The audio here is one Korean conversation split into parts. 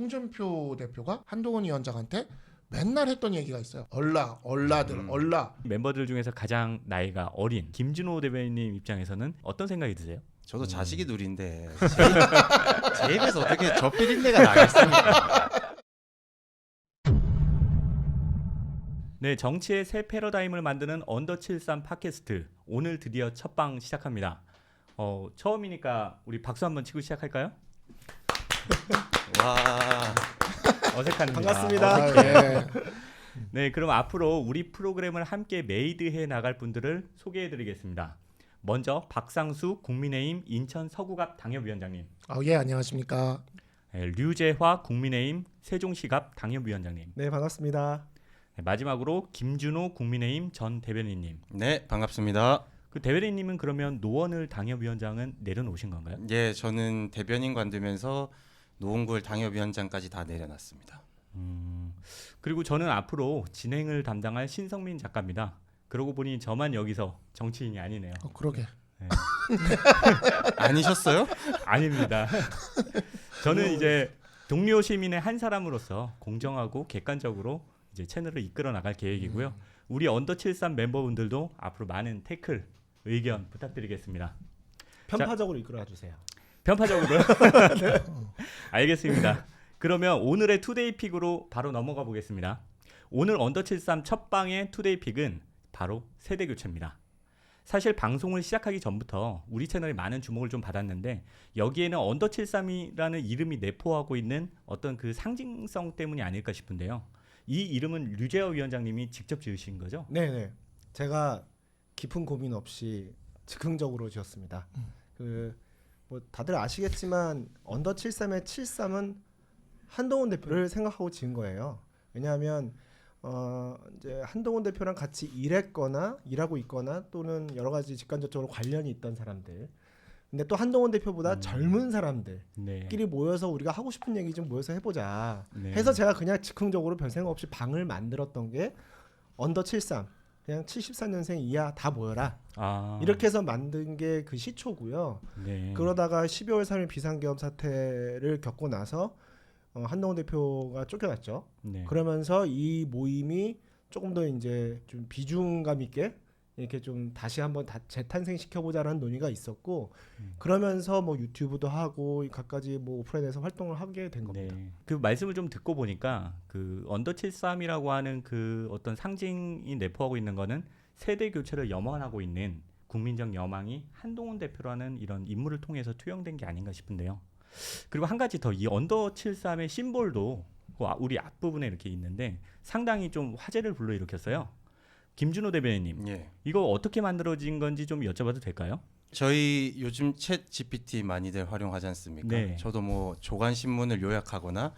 홍준표 대표가 한동훈 위원장한테 맨날 했던 얘기가 있어요. 얼라들. 멤버들 중에서 가장 나이가 어린 김준호 대변인님 입장에서는 어떤 생각이 드세요? 저도 자식이 둘인데 제 입에서 어떻게 저 비린내가 나겠습니까? 네, 정치의 새 패러다임을 만드는 언더73 팟캐스트 오늘 드디어 첫방 시작합니다. 처음이니까 우리 박수 한번 치고 시작할까요? 와, 어색합니다. 반갑습니다. 예. 네, 그럼 앞으로 우리 프로그램을 함께 메이드해 나갈 분들을 소개해드리겠습니다. 먼저 박상수 국민의힘 인천 서구갑 당협위원장님, 예, 안녕하십니까. 네, 류재화 국민의힘 세종시갑 당협위원장님, 네, 반갑습니다. 네, 마지막으로 김준호 국민의힘 전 대변인님. 네, 반갑습니다. 그 대변인님은 그러면 노원을 당협위원장은 내려놓으신 건가요? 예, 저는 대변인 관두면서 노원구를 당협위원장까지 다 내려놨습니다. 그리고 저는 앞으로 진행을 담당할 신성민 작가입니다. 그러고 보니 저만 여기서 정치인이 아니네요. 그러게. 네. 아니셨어요? 아닙니다. 저는 이제 동료 시민의 한 사람으로서 공정하고 객관적으로 이제 채널을 이끌어 나갈 계획이고요. 우리 언더73 멤버분들도 앞으로 많은 태클, 의견 부탁드리겠습니다. 편파적으로 이끌어 주세요. 편파적으로요? 알겠습니다. 그러면 오늘의 투데이 픽으로 바로 넘어가 보겠습니다. 오늘 언더73 첫 방의 투데이 픽은 바로 세대 교체입니다. 사실 방송을 시작하기 전부터 우리 채널이 많은 주목을 좀 받았는데 여기에는 언더73이라는 이름이 내포하고 있는 어떤 그 상징성 때문이 아닐까 싶은데요. 이 이름은 류재화 위원장님이 직접 지으신 거죠? 네. 제가 깊은 고민 없이 즉흥적으로 지었습니다. 뭐 다들 아시겠지만 언더 73의 73은 한동훈 대표를 생각하고 지은 거예요. 왜냐하면 이제 한동훈 대표랑 같이 일했거나 일하고 있거나 또는 여러 가지 직간접적으로 관련이 있던 사람들. 근데 또 한동훈 대표보다 젊은 사람들끼리 모여서 우리가 하고 싶은 얘기 좀 모여서 해보자. 해서 제가 그냥 즉흥적으로 별 생각 없이 방을 만들었던 게 언더 73. 그냥 74년생 이하 다 모여라. 이렇게 해서 만든 게 그 시초고요. 네. 그러다가 12월 3일 비상계엄 사태를 겪고 나서 한동훈 대표가 쫓겨났죠. 네. 그러면서 이 모임이 조금 더 이제 좀 비중감 있게 이렇게 좀 다시 한번 재탄생 시켜보자라는 논의가 있었고 그러면서 뭐 유튜브도 하고 갖가지 뭐 오프라인에서 활동을 하게 된 겁니다. 네. 그 말씀을 좀 듣고 보니까 그 언더 73이라고 하는 그 어떤 상징이 내포하고 있는 거는 세대 교체를 염원하고 있는 국민적 여망이 한동훈 대표라는 이런 인물을 통해서 투영된 게 아닌가 싶은데요. 그리고 한 가지 더 이 언더 73의 심볼도 우리 앞부분에 이렇게 있는데 상당히 좀 화제를 불러일으켰어요. 김준호 대변인님, 예. 이거 어떻게 만들어진 건지 좀 여쭤봐도 될까요? 저희 요즘 챗 GPT 많이들 활용하지 않습니까? 네. 저도 뭐 조간 신문을 요약하거나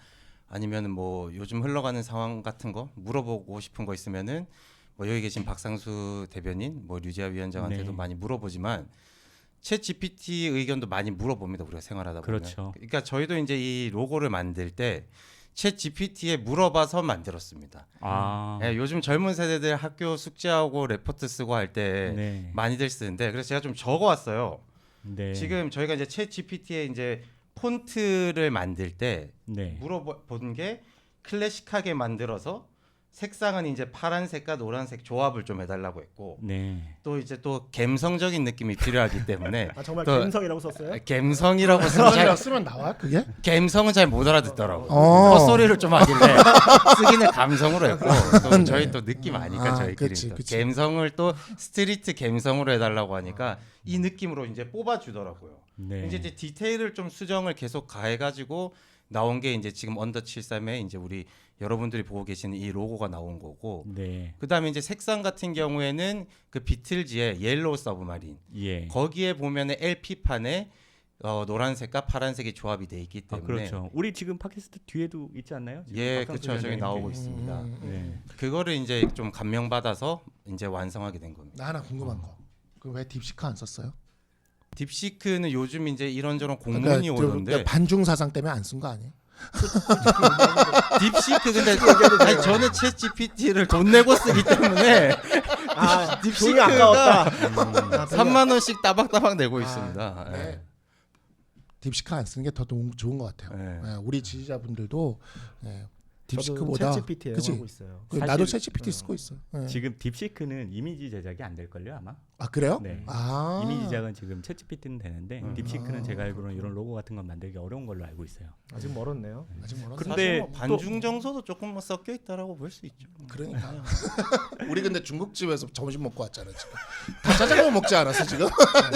아니면 뭐 요즘 흘러가는 상황 같은 거 물어보고 싶은 거 있으면은 뭐 여기 계신 박상수 대변인, 뭐 류재화 위원장한테도 네. 많이 물어보지만 챗 GPT 의견도 많이 물어봅니다. 우리가 생활하다 보면. 그렇죠. 그러니까 저희도 이제 이 로고를 만들 때 챗 GPT에 물어봐서 만들었습니다. 네, 요즘 젊은 세대들 학교 숙제하고 레포트 쓰고 할 때 네. 많이들 쓰는데 그래서 제가 좀 적어왔어요. 네. 지금 저희가 이제 챗 GPT에 이제 폰트를 만들 때 네. 물어본 게 클래식하게 만들어서 색상은 이제 파란색과 노란색 조합을 좀 해달라고 했고 네. 또 이제 또 감성적인 느낌이 필요하기 때문에 정말 또 감성이라고 썼어요? 감성이라고 쓰면 나와 그게? 감성은 잘 못 알아듣더라고. 어. 헛소리를 좀 하길래 쓰기는 감성으로 했고 또 저희 또 느낌 아니까 저희끼리 감성을 또 스트리트 감성으로 해달라고 하니까 이 느낌으로 이제 뽑아주더라고요. 네. 이제 디테일을 좀 수정을 계속 가해가지고 나온 게 이제 지금 언더 73에 이제 우리 여러분들이 보고 계시는 이 로고가 나온 거고. 네. 그다음에 이제 색상 같은 경우에는 그 비틀즈의 옐로우 서브마린. 예. 거기에 보면은 LP판에 노란색과 파란색이 조합이 돼 있기 때문에. 그렇죠. 우리 지금 팟캐스트 뒤에도 있지 않나요? 지금 예, 박상수 그렇죠. 저기 위원장님 나오고 뒤에. 있습니다. 네. 그거를 이제 좀 감명 받아서 이제 완성하게 된 겁니다. 나 하나 궁금한 거. 그 왜 딥시크 안 썼어요? 딥시크는 요즘 이제 이런저런 공문이 오는데 반중 사상 때문에 안 쓴 거 아니에요? 딥시크 근데 아니, 저는 챗 GPT를 돈 내고 쓰기 때문에 딥시크가 3만 원씩 따박따박 내고 있습니다. 네. 딥시크 안 쓰는 게 더 좋은 것 같아요. 네. 예, 우리 지지자분들도 예, 저도 딥시크보다 챗GPT 애용하고 있어요. 나도 사실- 챗GPT 쓰고 있어. 예. 지금 딥시크는 이미지 제작이 안 될 걸요 아마. 아 그래요? 네. 아 이미지 제작은 지금 챗GPT는 되는데 딥시크는 제가 알기로는 이런 로고 같은 건 만들기 어려운 걸로 알고 있어요. 아직 멀었네요. 아직 멀었나? 근데 사실 뭐 또- 반중 정서도 조금 뭐 섞여 있다라고 볼 수 있죠. 그러니까 우리 근데 중국집에서 점심 먹고 왔잖아 지금. 다 짜장면 먹지 않았어 지금?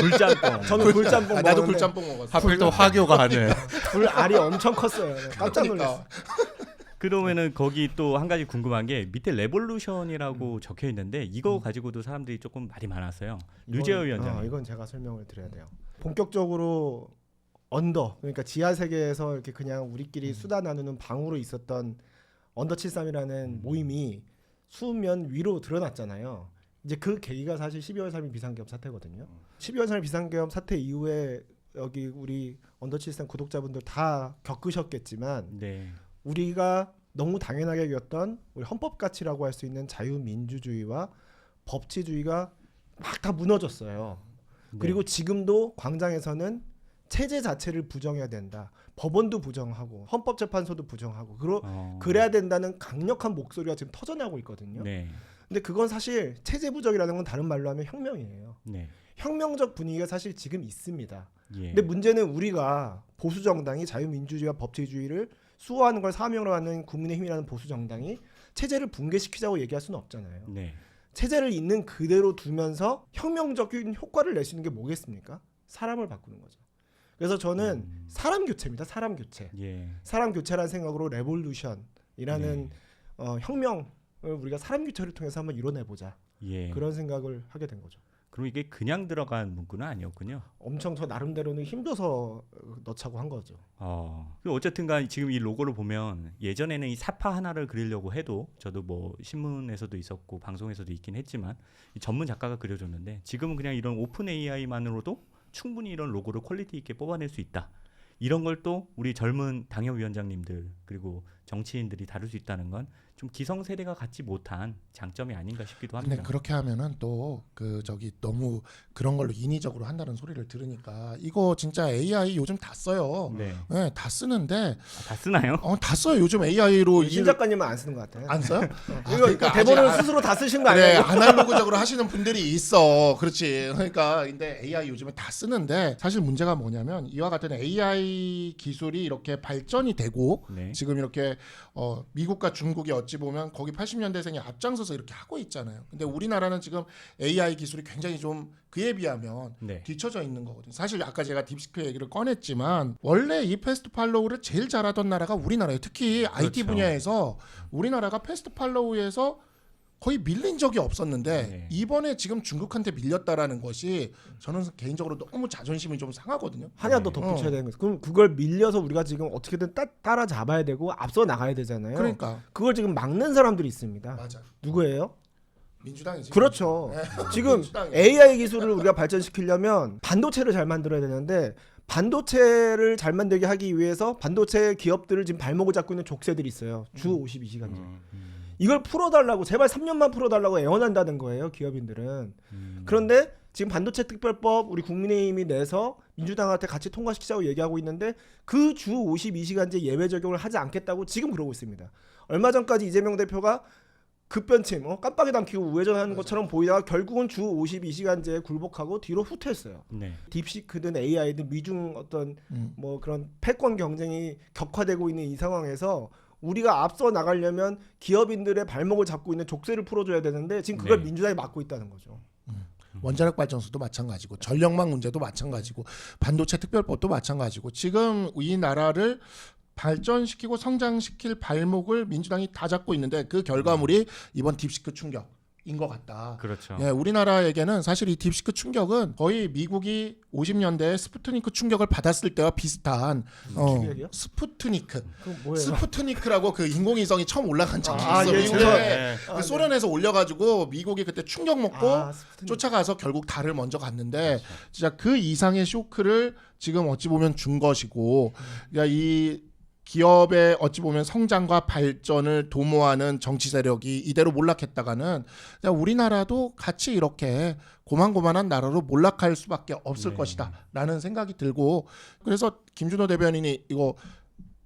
굴짬뽕. 저는 굴짬뽕 아, 나도 먹었는데 굴짬뽕 먹었어. 하필 또 화교가 하는. 굴 알이 엄청 컸어요. 깜짝 놀랐어. 그러니까. 그러면은 거기 또 한 가지 궁금한 게 밑에 레볼루션이라고 적혀 있는데 이거 가지고도 사람들이 조금 말이 많았어요. 류재호 위원장. 이건 제가 설명을 드려야 돼요. 본격적으로 언더 그러니까 지하 세계에서 이렇게 그냥 우리끼리 수다 나누는 방으로 있었던 언더 73이라는 모임이 수면 위로 드러났잖아요. 이제 그 계기가 사실 12월 3일 비상계엄 사태거든요. 12월 3일 비상계엄 사태 이후에 여기 우리 언더 73 구독자분들 다 겪으셨겠지만 네. 우리가 너무 당연하게 여겼던 우리 헌법 가치라고 할 수 있는 자유민주주의와 법치주의가 막 다 무너졌어요. 네. 그리고 지금도 광장에서는 체제 자체를 부정해야 된다. 법원도 부정하고 헌법재판소도 부정하고 그래야 된다는 강력한 목소리가 지금 터져나오고 있거든요. 네. 근데 그건 사실 체제 부정이라는 건 다른 말로 하면 혁명이에요. 네. 혁명적 분위기가 사실 지금 있습니다. 예. 근데 문제는 우리가 보수 정당이 자유민주주의와 법치주의를 수호하는 걸 사명으로 하는 국민의힘이라는 보수 정당이 체제를 붕괴시키자고 얘기할 수는 없잖아요. 네. 체제를 있는 그대로 두면서 혁명적인 효과를 낼 수 있는 게 뭐겠습니까? 사람을 바꾸는 거죠. 그래서 저는 사람 교체입니다. 사람 교체. 예. 사람 교체라는 생각으로 레볼루션이라는 네. 혁명을 우리가 사람 교체를 통해서 한번 이뤄내보자. 예. 그런 생각을 하게 된 거죠. 그럼 이게 그냥 들어간 문구는 아니었군요. 엄청 저 나름대로는 힘줘서 넣자고 한 거죠. 어쨌든간 지금 이 로고를 보면 예전에는 이 사파 하나를 그리려고 해도 저도 뭐 신문에서도 있었고 방송에서도 있긴 했지만 이 전문 작가가 그려줬는데 지금은 그냥 이런 오픈 AI만으로도 충분히 이런 로고를 퀄리티 있게 뽑아낼 수 있다. 이런 걸 또 우리 젊은 당협위원장님들 그리고 정치인들이 다룰 수 있다는 건 좀 기성세대가 갖지 못한 장점이 아닌가 싶기도 합니다. 근데 그렇게 하면은 또 그 저기 너무 그런 걸로 인위적으로 한다는 소리를 들으니까 이거 진짜 AI 요즘 다 써요. 네. 네, 다 쓰는데 다 쓰나요? 다 써요. 요즘 AI로 신 작가님은 안 쓰는 것 같아요. 안 써요? 이거 그러니까 대본을 아직 스스로 다 쓰신 거 그래 아니에요? 아날로그적으로 하시는 분들이 있어. 그렇지. 그러니까 근데 AI 요즘에 다 쓰는데 사실 문제가 뭐냐면 이와 같은 AI 기술이 이렇게 발전이 되고 네. 지금 이렇게 미국과 중국이 어찌 보면 거기 80년대생이 앞장서서 이렇게 하고 있잖아요. 근데 우리나라는 지금 AI 기술이 굉장히 좀 그에 비하면 네. 뒤처져 있는 거거든요. 사실 아까 제가 딥시크 얘기를 꺼냈지만 원래 이 패스트 팔로우를 제일 잘하던 나라가 우리나라예요. 특히 IT 그렇죠. 분야에서 우리나라가 패스트 팔로우에서 거의 밀린 적이 없었는데 네. 이번에 지금 중국한테 밀렸다라는 것이 저는 개인적으로 너무 자존심이 좀 상하거든요. 하나 더 덧붙여야 되는 거죠. 그럼 그걸 밀려서 우리가 지금 어떻게든 따라잡아야 되고 앞서 나가야 되잖아요. 그러니까 그걸 지금 막는 사람들이 있습니다. 맞아. 누구예요? 민주당이지. 그렇죠. 네. 지금 민주당이에요. AI 기술을 우리가 발전시키려면 반도체를 잘 만들어야 되는데 반도체를 잘 만들게 하기 위해서 반도체 기업들을 지금 발목을 잡고 있는 족쇄들이 있어요. 주 52시간제. 이걸 풀어달라고 제발 3년만 풀어달라고 애원한다는 거예요. 기업인들은. 그런데 지금 반도체 특별법 우리 국민의힘이 내서 민주당한테 같이 통과시키자고 얘기하고 있는데 그 주 52시간제 예외 적용을 하지 않겠다고 지금 그러고 있습니다. 얼마 전까지 이재명 대표가 급변침, 깜빡이 담기고 우회전하는 것처럼 보이다가 결국은 주 52시간제에 굴복하고 뒤로 후퇴했어요. 네. 딥시크든 AI든 미중 어떤 뭐 그런 패권 경쟁이 격화되고 있는 이 상황에서 우리가 앞서 나가려면 기업인들의 발목을 잡고 있는 족쇄를 풀어줘야 되는데 지금 그걸 네. 민주당이 막고 있다는 거죠. 원자력 발전소도 마찬가지고 전력망 문제도 마찬가지고 반도체 특별법도 마찬가지고 지금 이 나라를 발전시키고 성장시킬 발목을 민주당이 다 잡고 있는데 그 결과물이 이번 딥시크 충격인 것 같다. 그렇죠. 예, 우리나라에게는 사실 이 딥시크 충격은 거의 미국이 50년대에 스푸트니크 충격을 받았을 때와 비슷한 충격이요? 스푸트니크. 그럼 뭐예요? 스푸트니크라고 그 인공위성이 처음 올라간 적이 아, 있어. 예, 미국에. 네. 그 소련에서 올려가지고 미국이 그때 충격 먹고 스푸트니크. 쫓아가서 결국 달을 먼저 갔는데 진짜 그 이상의 쇼크를 지금 어찌 보면 준 것이고 그러니까 이 기업의 어찌 보면 성장과 발전을 도모하는 정치 세력이 이대로 몰락했다가는 그냥 우리나라도 같이 이렇게 고만고만한 나라로 몰락할 수밖에 없을 네. 것이다라는 생각이 들고 그래서 김준호 대변인이 이거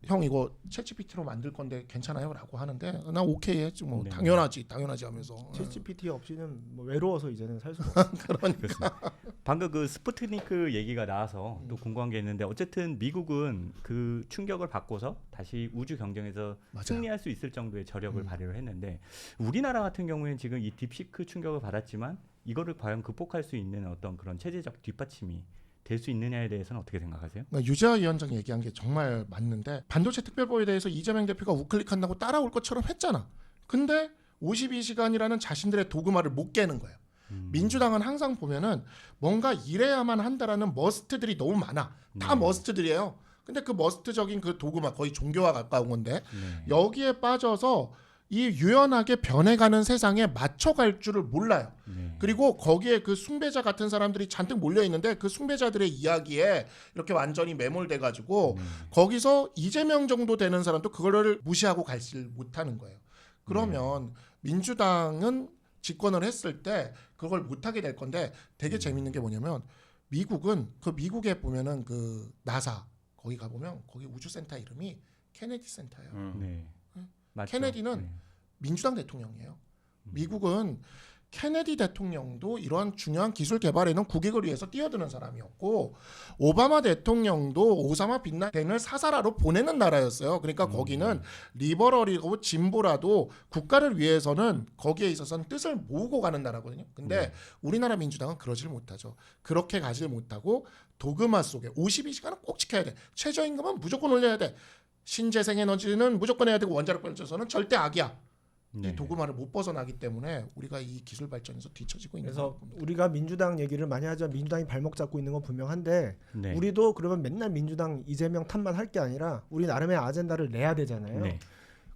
형 이거 챗GPT로 만들 건데 괜찮아요?라고 하는데 나 오케이 했지 뭐 네. 당연하지 하면서 챗GPT 없이는 뭐 외로워서 이제는 살 수가 없어요. 그렇습니다. 방금 그 스푸트니크 얘기가 나와서 또 궁금한 게 있는데 어쨌든 미국은 그 충격을 받고서 다시 우주 경쟁에서 맞아요. 승리할 수 있을 정도의 저력을 발휘를 했는데 우리나라 같은 경우에는 지금 이 딥시크 충격을 받았지만 이거를 과연 극복할 수 있는 어떤 그런 체제적 뒷받침이 될 수 있느냐에 대해서는 어떻게 생각하세요? 그러니까 유재하 위원장 얘기한 게 정말 맞는데 반도체 특별법에 대해서 이재명 대표가 우클릭한다고 따라올 것처럼 했잖아. 근데 52시간이라는 자신들의 도그마를 못 깨는 거예요. 민주당은 항상 보면은 뭔가 이래야만 한다라는 머스트들이 너무 많아. 다 머스트들이에요. 근데 그 머스트적인 그 도그마 거의 종교와 가까운 건데 여기에 빠져서 이 유연하게 변해가는 세상에 맞춰갈 줄을 몰라요. 그리고 거기에 그 숭배자 같은 사람들이 잔뜩 몰려 있는데 그 숭배자들의 이야기에 이렇게 완전히 매몰돼가지고 거기서 이재명 정도 되는 사람도 그거를 무시하고 가지 못하는 거예요. 그러면 민주당은 집권을 했을 때 그걸 못하게 될 건데 되게 재밌는 게 뭐냐면 미국은 그 미국에 보면은 그 나사 거기 가보면 거기 우주센터 이름이 케네디 센터예요. 네. 맞죠? 케네디는 민주당 대통령이에요. 미국은 케네디 대통령도 이러한 중요한 기술 개발에는 국익을 위해서 뛰어드는 사람이었고 오바마 대통령도 오사마 빈라덴을 사살하러 보내는 나라였어요. 그러니까 거기는 리버럴이고 진보라도 국가를 위해서는 거기에 있어서는 뜻을 모으고 가는 나라거든요. 근데 우리나라 민주당은 그러질 못하죠. 그렇게 가지 못하고 도그마 속에 52시간은 꼭 지켜야 돼. 최저임금은 무조건 올려야 돼. 신재생 에너지는 무조건 해야 되고 원자력 발전소는 절대 악이야. 이 도그마를 못 벗어나기 때문에 우리가 이 기술 발전에서 뒤처지고 있는 그래서 겁니다. 우리가 민주당 얘기를 많이 하지만 민주당이 발목 잡고 있는 건 분명한데 네. 우리도 그러면 맨날 민주당 이재명 탓만 할 게 아니라 우리 나름의 아젠다를 내야 되잖아요. 네.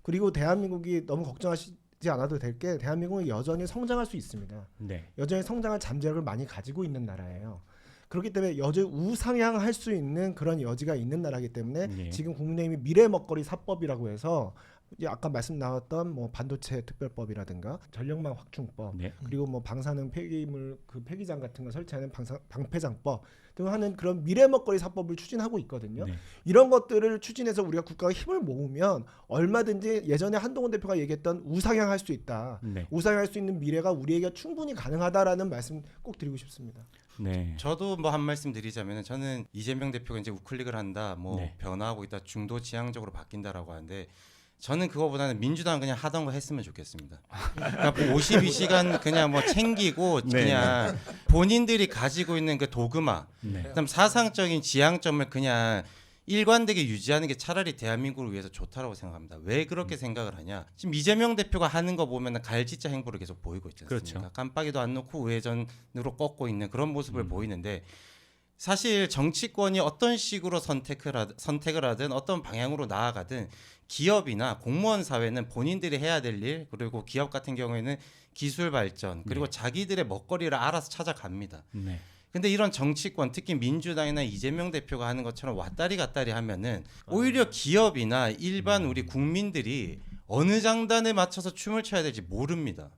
그리고 대한민국이 너무 걱정하시지 않아도 될 게 대한민국은 여전히 성장할 수 있습니다. 네. 여전히 성장할 잠재력을 많이 가지고 있는 나라예요. 그렇기 때문에 여전히 우상향할 수 있는 그런 여지가 있는 나라이기 때문에 네. 지금 국민의힘이 미래 먹거리 사법이라고 해서 이제 아까 말씀 나왔던 뭐 반도체 특별법이라든가 전력망 확충법 네. 그리고 뭐 방사능 폐기물 그 폐기장 같은 거 설치하는 방패장법 등 하는 그런 미래 먹거리 사법을 추진하고 있거든요. 네. 이런 것들을 추진해서 우리가 국가가 힘을 모으면 얼마든지 예전에 한동훈 대표가 얘기했던 우상향할 수 있다. 네. 우상향할 수 있는 미래가 우리에게 충분히 가능하다라는 말씀 꼭 드리고 싶습니다. 네. 저도 뭐 한 말씀 드리자면 저는 이재명 대표가 이제 우클릭을 한다, 뭐 네. 변화하고 있다, 중도 지향적으로 바뀐다라고 하는데 저는 그거보다는 민주당은 그냥 하던 거 했으면 좋겠습니다. 그러니까 52시간 그냥 뭐 챙기고 네. 그냥 본인들이 가지고 있는 그 도그마, 네. 그다음 사상적인 지향점을 그냥 일관되게 유지하는 게 차라리 대한민국을 위해서 좋다라고 생각합니다. 왜 그렇게 생각을 하냐? 지금 이재명 대표가 하는 거 보면 갈짓자 행보를 계속 보이고 있지 않습니까? 그렇죠. 깜빡이도 안 놓고 우회전으로 꺾고 있는 그런 모습을 보이는데 사실 정치권이 어떤 식으로 선택을 하든 어떤 방향으로 나아가든 기업이나 공무원 사회는 본인들이 해야 될 일, 그리고 기업 같은 경우에는 기술 발전, 그리고 자기들의 먹거리를 알아서 찾아갑니다. 네. 근데 이런 정치권, 특히 민주당이나 이재명 대표가 하는 것처럼 왔다리 갔다리 하면은 오히려 기업이나 일반 우리 국민들이 어느 장단에 맞춰서 춤을 춰야 될지 모릅니다.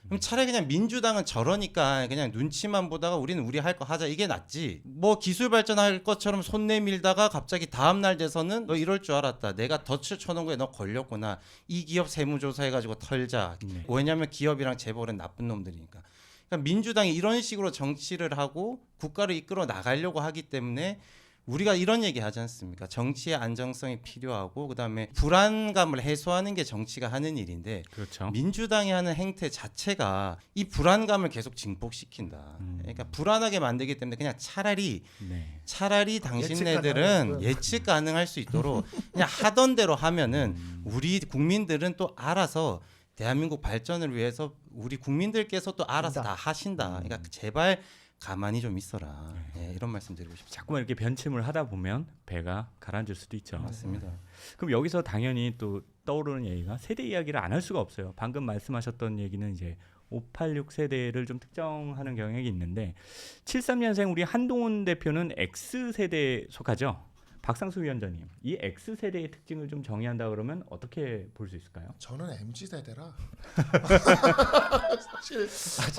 그럼 차라리 그냥 민주당은 저러니까 그냥 눈치만 보다가 우리는 우리 할 거 하자, 이게 낫지. 뭐 기술 발전할 것처럼 손 내밀다가 갑자기 다음 날 돼서는 너 이럴 줄 알았다, 내가 덫을 쳐놓은 거에 너 걸렸구나, 이 기업 세무조사해가지고 털자. 네. 왜냐면 기업이랑 재벌은 나쁜 놈들이니까. 그러니까 민주당이 이런 식으로 정치를 하고 국가를 이끌어 나가려고 하기 때문에 우리가 이런 얘기 하지 않습니까? 정치의 안정성이 필요하고 그다음에 불안감을 해소하는 게 정치가 하는 일인데 그렇죠. 민주당이 하는 행태 자체가 이 불안감을 계속 증폭시킨다. 그러니까 불안하게 만들기 때문에 그냥 차라리 네. 당신네들은 예측 가능할 수 있도록 그냥 하던 대로 하면은 우리 국민들은 또 알아서 대한민국 발전을 위해서 우리 국민들께서 또 알아서 다 하신다. 그러니까 제발 가만히 좀 있어라. 네, 이런 말씀 드리고 싶습니다. 자꾸만 이렇게 변침을 하다 보면 배가 가라앉을 수도 있죠. 맞습니다. 그럼 여기서 당연히 또 떠오르는 얘기가 세대 이야기를 안 할 수가 없어요. 방금 말씀하셨던 얘기는 이제 586 세대를 좀 특정하는 경향이 있는데 73년생 우리 한동훈 대표는 X세대에 속하죠. 박상수 위원장님, 이 X세대의 특징을 좀 정의한다 그러면 어떻게 볼 수 있을까요? 저는 MZ 세대라. 사실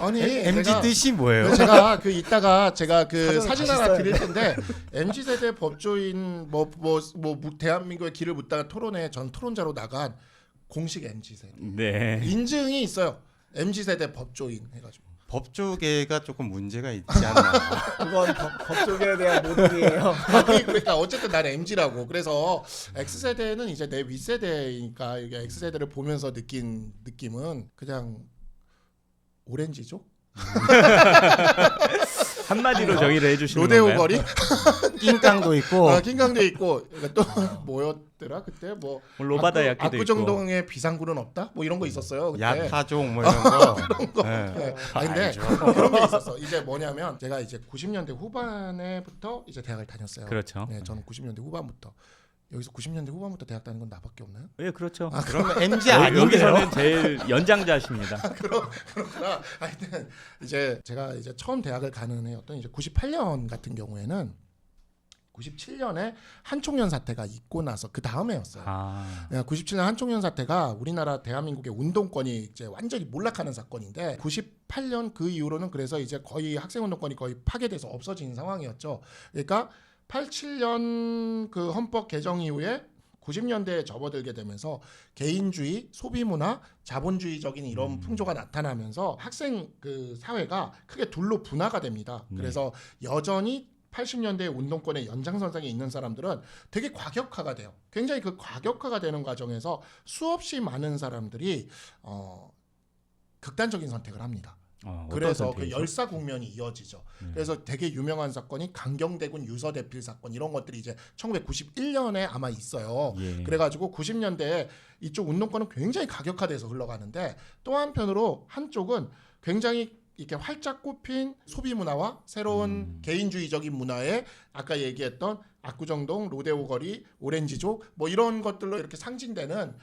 아니 MZ 제가- 뜻이 뭐예요? 제가 그 이따가 제가 그 사전을 사진 다시 하나 써야 드릴 텐데 MZ 세대 법조인 뭐 대한민국의 길을 묻다가 토론회 전 토론자로 나간 공식 MZ 세대 네. 인증이 있어요. MZ 세대 법조인 해가지고. 법조계가 조금 문제가 있지 않나. 그건 법조계에 대한 모독이에요. 그러니까 어쨌든 난 MZ라고. 그래서 X 세대는 이제 내 윗세대니까 이게 X 세대를 보면서 느낀 느낌은 그냥 오렌지족? 한마디로 정의를 해주시는 로데오 건가요? 거리? 낑깡도 있고 킹강도 있고 그러니까 또 뭐였더라 그때 뭐 로바다 야끼도 있고. 압구정동에 비상구는 없다? 뭐 이런 거 있었어요. 그때. 야타종 뭐 이런 거. 네. 네. 근데 그런 게 있었어. 이제 뭐냐면 제가 이제 90년대 후반에부터 이제 대학을 다녔어요. 그렇죠. 네, 저는 90년대 후반부터 여기서 90년대 후반부터 대학 다니는 건 나밖에 없나요? 예, 그렇죠. 그러면 MZ 아닌데요? 여기서는 제일 연장자십니다. 그렇구나. 하여튼 이제 제가 이제 처음 대학을 가는 해였던 이제 98년 같은 경우에는 97년에 한총련 사태가 있고 나서 그 다음 해였어요. 아, 97년 한총련 사태가 우리나라 대한민국의 운동권이 이제 완전히 몰락하는 사건인데 98년 그 이후로는 그래서 이제 거의 학생운동권이 거의 파괴돼서 없어진 상황이었죠. 그러니까 87년 그 헌법 개정 이후에 90년대에 접어들게 되면서 개인주의, 소비문화, 자본주의적인 이런 풍조가 나타나면서 학생 그 사회가 크게 둘로 분화가 됩니다. 그래서 여전히 80년대 운동권의 연장선상에 있는 사람들은 되게 과격화가 돼요. 굉장히 그 과격화가 되는 과정에서 수없이 많은 사람들이 극단적인 선택을 합니다. 어떤 그래서 그 선택이죠? 열사 국면이 이어지죠. 그래서 되게 유명한 사건이 강경대군 유서대필 사건 이런 것들이 이제 1991년에 아마 있어요. 예. 그래가지고 90년대에 이쪽 운동권은 굉장히 가격화돼서 흘러가는데 또 한편으로 한쪽은 굉장히 이렇게 활짝 꼽힌 소비 문화와 새로운 개인주의적인 문화에 아까 얘기했던 압구정동, 로데오 거리, 오렌지족 뭐 이런 것들로 이렇게 상징되는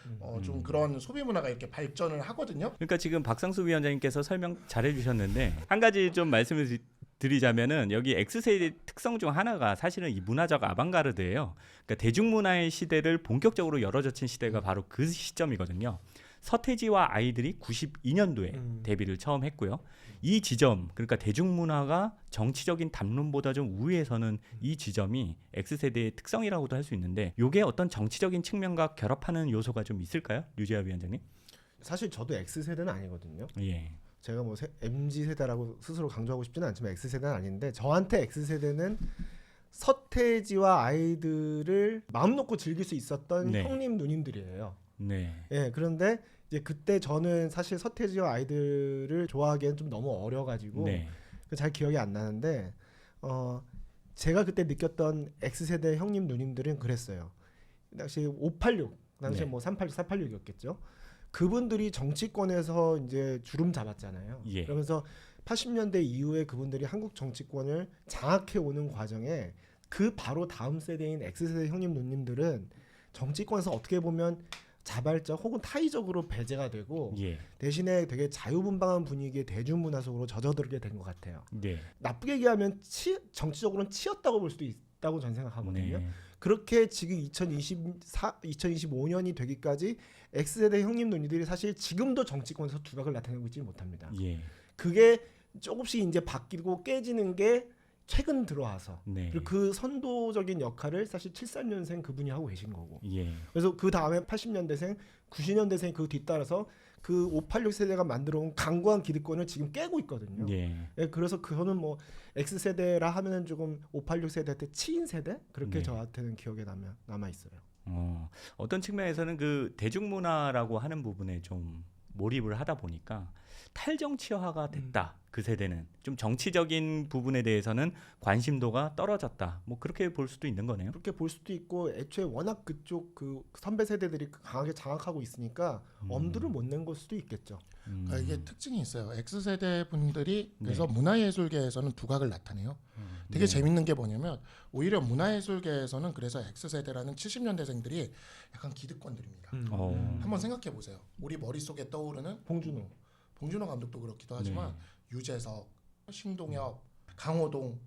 좀 그런 소비 문화가 이렇게 발전을 하거든요. 그러니까 지금 박상수 위원장님께서 설명 잘해주셨는데 한 가지 좀 말씀을 드리자면은 여기 X세대 특성 중 하나가 사실은 이 문화적 아방가르드예요. 그러니까 대중문화의 시대를 본격적으로 열어젖힌 시대가 바로 그 시점이거든요. 서태지와 아이들이 92년도에 데뷔를 처음 했고요. 이 지점, 그러니까 대중문화가 정치적인 담론보다 좀 우위에 서는 이 지점이 X세대의 특성이라고도 할 수 있는데 이게 어떤 정치적인 측면과 결합하는 요소가 좀 있을까요? 류재하 위원장님? 사실 저도 X세대는 아니거든요. 예. 제가 뭐 MZ세대라고 스스로 강조하고 싶지는 않지만 X세대는 아닌데 저한테 X세대는 서태지와 아이들을 마음 놓고 즐길 수 있었던 네. 형님 누님들이에요. 네. 예, 그런데 이제 그때 저는 사실 서태지와 아이들을 좋아하기엔 좀 너무 어려가지고 네. 잘 기억이 안 나는데 제가 그때 느꼈던 X세대 형님 누님들은 그랬어요. 당시 586, 당시에 네. 뭐 386, 486이었겠죠. 그분들이 정치권에서 이제 주름 잡았잖아요. 예. 그러면서 80년대 이후에 그분들이 한국 정치권을 장악해 오는 과정에 그 바로 다음 세대인 X세대 형님 누님들은 정치권에서 어떻게 보면 자발적 혹은 타의적으로 배제가 되고 예. 대신에 되게 자유분방한 분위기의 대중문화 속으로 젖어들게 된 것 같아요. 네. 나쁘게 얘기하면 정치적으로는 치였다고 볼 수도 있다고 저는 생각하거든요. 네. 그렇게 지금 2025년이 되기까지 X세대 형님 누님들이 사실 지금도 정치권에서 두각을 나타내고 있지 못합니다. 예. 그게 조금씩 이제 바뀌고 깨지는 게 최근 들어와서 네. 그리고 그 선도적인 역할을 사실 73년생 그분이 하고 계신 거고 예. 그래서 그 다음에 80년대생 90년대생 그 뒤따라서 그 586 세대가 만들어온 강고한 기득권을 지금 깨고 있거든요. 예. 예, 그래서 그거는 뭐 X세대라 하면은 조금 586 세대한테 치인 세대 그렇게 네. 저한테는 기억에 남아 있어요. 어떤 측면에서는 그 대중문화라고 하는 부분에 좀 몰입을 하다 보니까 탈정치화가 됐다. 그 세대는 좀 정치적인 부분에 대해서는 관심도가 떨어졌다. 뭐 그렇게 볼 수도 있는 거네요. 그렇게 볼 수도 있고 애초에 워낙 그쪽 그 선배 세대들이 강하게 장악하고 있으니까 엄두를 못 낸 걸 수도 있겠죠. 그러니까 이게 특징이 있어요. X세대 분들이 그래서 문화예술계에서는 두각을 나타내요. 되게 재밌는 게 뭐냐면 오히려 문화예술계에서는 그래서 X세대라는 70년대생들이 약간 기득권들입니다. 한번 생각해 보세요. 우리 머릿속에 떠오르는 봉준호 감독도 그렇기도 하지만 유재석, 신동엽, 강호동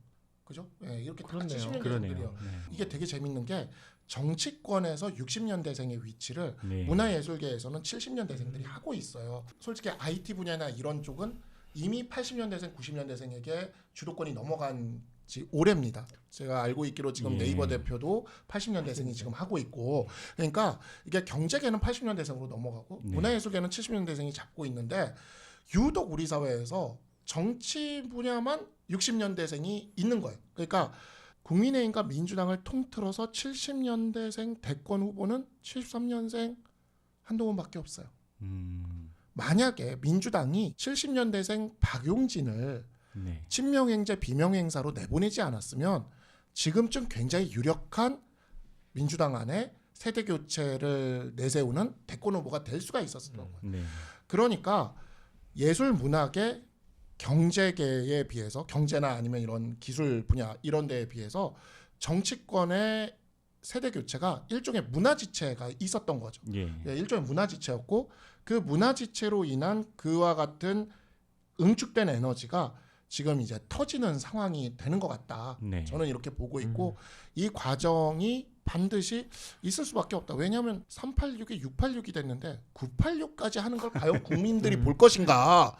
그죠? 예, 이렇게 다 그렇네요. 70년대생들이요. 그러네요. 네. 이게 되게 재밌는 게 정치권에서 60년대생의 위치를 네. 문화예술계에서는 70년대생들이 하고 있어요. 솔직히 IT 분야나 이런 쪽은 이미 80년대생, 90년대생에게 주도권이 넘어간 지 오래입니다. 제가 알고 있기로 지금 예. 네이버 대표도 80년대생이 지금 하고 있고, 그러니까 이게 경제계는 80년대생으로 넘어가고 네. 문화예술계는 70년대생이 잡고 있는데 유독 우리 사회에서 정치 분야만 60년대생이 있는 거예요. 그러니까 국민의힘과 민주당을 통틀어서 70년대생 대권 후보는 73년생 한동훈밖에 없어요. 만약에 민주당이 70년대생 박용진을 네. 친명행자 비명행사로 내보내지 않았으면 지금쯤 굉장히 유력한 민주당 안에 세대 교체를 내세우는 대권 후보가 될 수가 있었던 거예요. 네. 그러니까 예술 문학의 경제계에 비해서 경제나 아니면 이런 기술 분야 이런 데에 비해서 정치권의 세대 교체가 일종의 문화지체가 있었던 거죠. 예. 예, 일종의 문화지체였고 그 문화지체로 인한 그와 같은 응축된 에너지가 지금 이제 터지는 상황이 되는 것 같다. 네. 저는 이렇게 보고 있고 이 과정이 반드시 있을 수밖에 없다. 왜냐하면 386이 686이 됐는데 986까지 하는 걸 과연 국민들이 볼 것인가?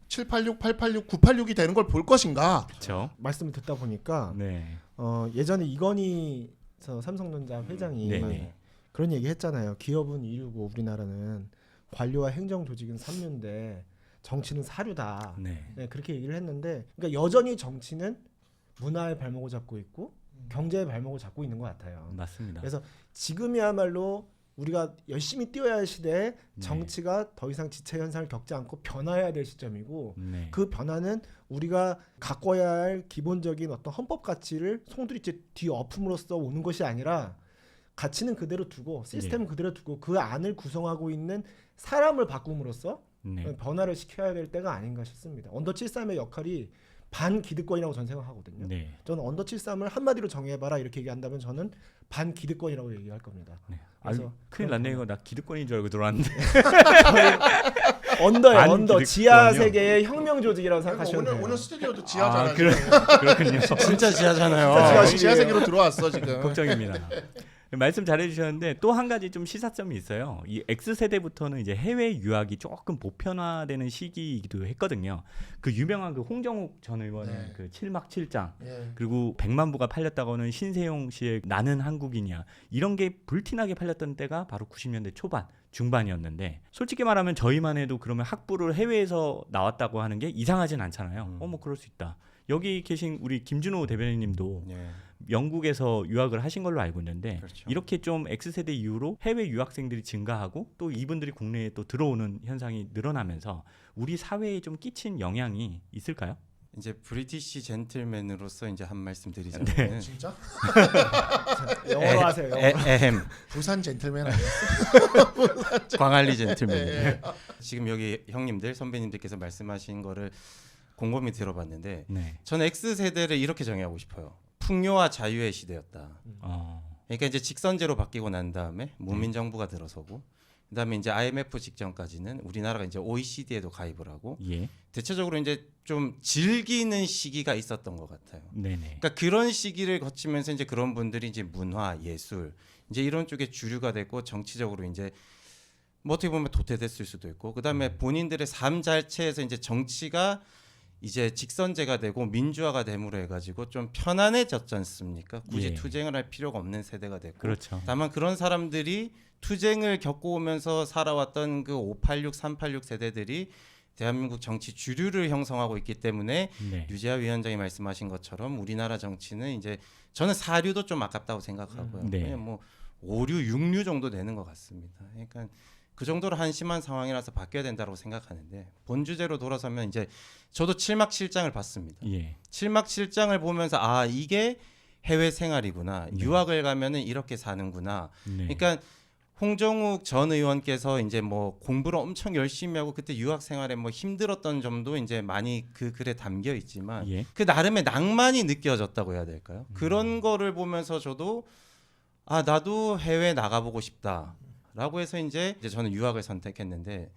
786, 886, 986이 되는 걸 볼 것인가? 그렇죠. 말씀을 듣다 보니까 네. 예전에 이건희 삼성전자 회장이 네네. 그런 얘기 했잖아요. 기업은 이류고 우리나라는 관료와 행정 조직은 삼류인데 정치는 사류다. 네. 네, 그렇게 얘기를 했는데, 그러니까 여전히 정치는 문화의 발목을 잡고 있고 경제의 발목을 잡고 있는 것 같아요. 맞습니다. 그래서 지금이야말로 우리가 열심히 뛰어야 할 시대에 네. 정치가 더 이상 지체 현상을 겪지 않고 변화해야 될 시점이고, 네. 그 변화는 우리가 가꿔야 할 기본적인 어떤 헌법 가치를 송두리째 뒤엎음으로써 오는 것이 아니라 가치는 그대로 두고 시스템은 그대로 두고 그 안을 구성하고 있는 사람을 바꿈으로써 네. 변화를 시켜야 될 때가 아닌가 싶습니다. 언더 73의 역할이 반기득권이라고 저는 생각하거든요. 네. 저는 언더 73을 한마디로 정해봐라 이렇게 얘기한다면 저는 반기득권이라고 얘기할 겁니다. 네. 그래서 아유, 큰일 났네. 이거 나 기득권인 줄 알고 들어왔는데. 언더예요. 언더. 반기득권이요? 지하 세계의 혁명 조직이라고 생각하시면 돼요. 오늘 스튜디오도 지하잖아요. 아, 그렇군요. 진짜 지하잖아요. 지하 세계로 들어왔어 지금. 걱정입니다. 말씀 잘해주셨는데 또 한 가지 좀 시사점이 있어요. 이 X세대부터는 이제 해외 유학이 조금 보편화되는 시기이기도 했거든요. 그 유명한 그 홍정욱 전 의원의 네. 그 7막 7장 예. 그리고 100만 부가 팔렸다고는 신세용 씨의 나는 한국인이야 이런 게 불티나게 팔렸던 때가 바로 90년대 초반 중반이었는데 솔직히 말하면 저희만 해도 그러면 학부를 해외에서 나왔다고 하는 게 이상하진 않잖아요. 뭐 그럴 수 있다. 여기 계신 우리 김준호 대변인님도 예. 영국에서 유학을 하신 걸로 알고 있는데 그렇죠. 이렇게 좀 X세대 이후로 해외 유학생들이 증가하고 또 이분들이 국내에 또 들어오는 현상이 늘어나면서 우리 사회에 좀 끼친 영향이 있을까요? 이제 브리티시 젠틀맨으로서 이제 한 말씀 네. 드리자면 진짜? 영어로 하세요. 영어로. 에헴 부산 젠틀맨 아니야? 광안리 젠틀맨. 예. 지금 여기 형님들 선배님들께서 말씀하신 거를 곰곰이 들어봤는데 네. 저는 X세대를 이렇게 정의하고 싶어요. 풍요와 자유의 시대였다. 그러니까 이제 직선제로 바뀌고 난 다음에 문민 정부가 들어서고 그다음에 이제 IMF 직전까지는 우리나라가 이제 OECD에도 가입을 하고 예. 대체적으로 이제 좀 즐기는 시기가 있었던 것 같아요. 네네. 그러니까 그런 시기를 거치면서 이제 그런 분들이 이제 문화, 예술 이제 이런 쪽에 주류가 됐고 정치적으로 이제 뭐 어떻게 보면 도태됐을 수도 있고 그다음에 본인들의 삶 자체에서 이제 정치가 이제 직선제가 되고 민주화가 됨으로 해가지고 좀 편안해졌지 않습니까? 굳이 예. 투쟁을 할 필요가 없는 세대가 됐고 그렇죠. 다만 그런 사람들이 투쟁을 겪어오면서 살아왔던 그 586, 386 세대들이 대한민국 정치 주류를 형성하고 있기 때문에 네. 유재하 위원장이 말씀하신 것처럼 우리나라 정치는 이제 저는 사류도 좀 아깝다고 생각하고요. 네. 그냥 뭐 5류, 6류 정도 되는 것 같습니다. 그러니까 그 정도로 한심한 상황이라서 바뀌어야 된다고 생각하는데 본 주제로 돌아서면 이제 저도 7막 7장을 봤습니다. 예. 7막 7장을 보면서 아 이게 해외 생활이구나. 네. 유학을 가면은 이렇게 사는구나. 네. 그러니까 홍정욱 전 의원께서 이제 뭐 공부를 엄청 열심히 하고 그때 유학 생활에 뭐 힘들었던 점도 이제 많이 그 글에 담겨 있지만 예. 그 나름의 낭만이 느껴졌다고 해야 될까요? 그런 거를 보면서 저도 아 나도 해외 나가보고 싶다라고 해서 이제 저는 유학을 선택했는데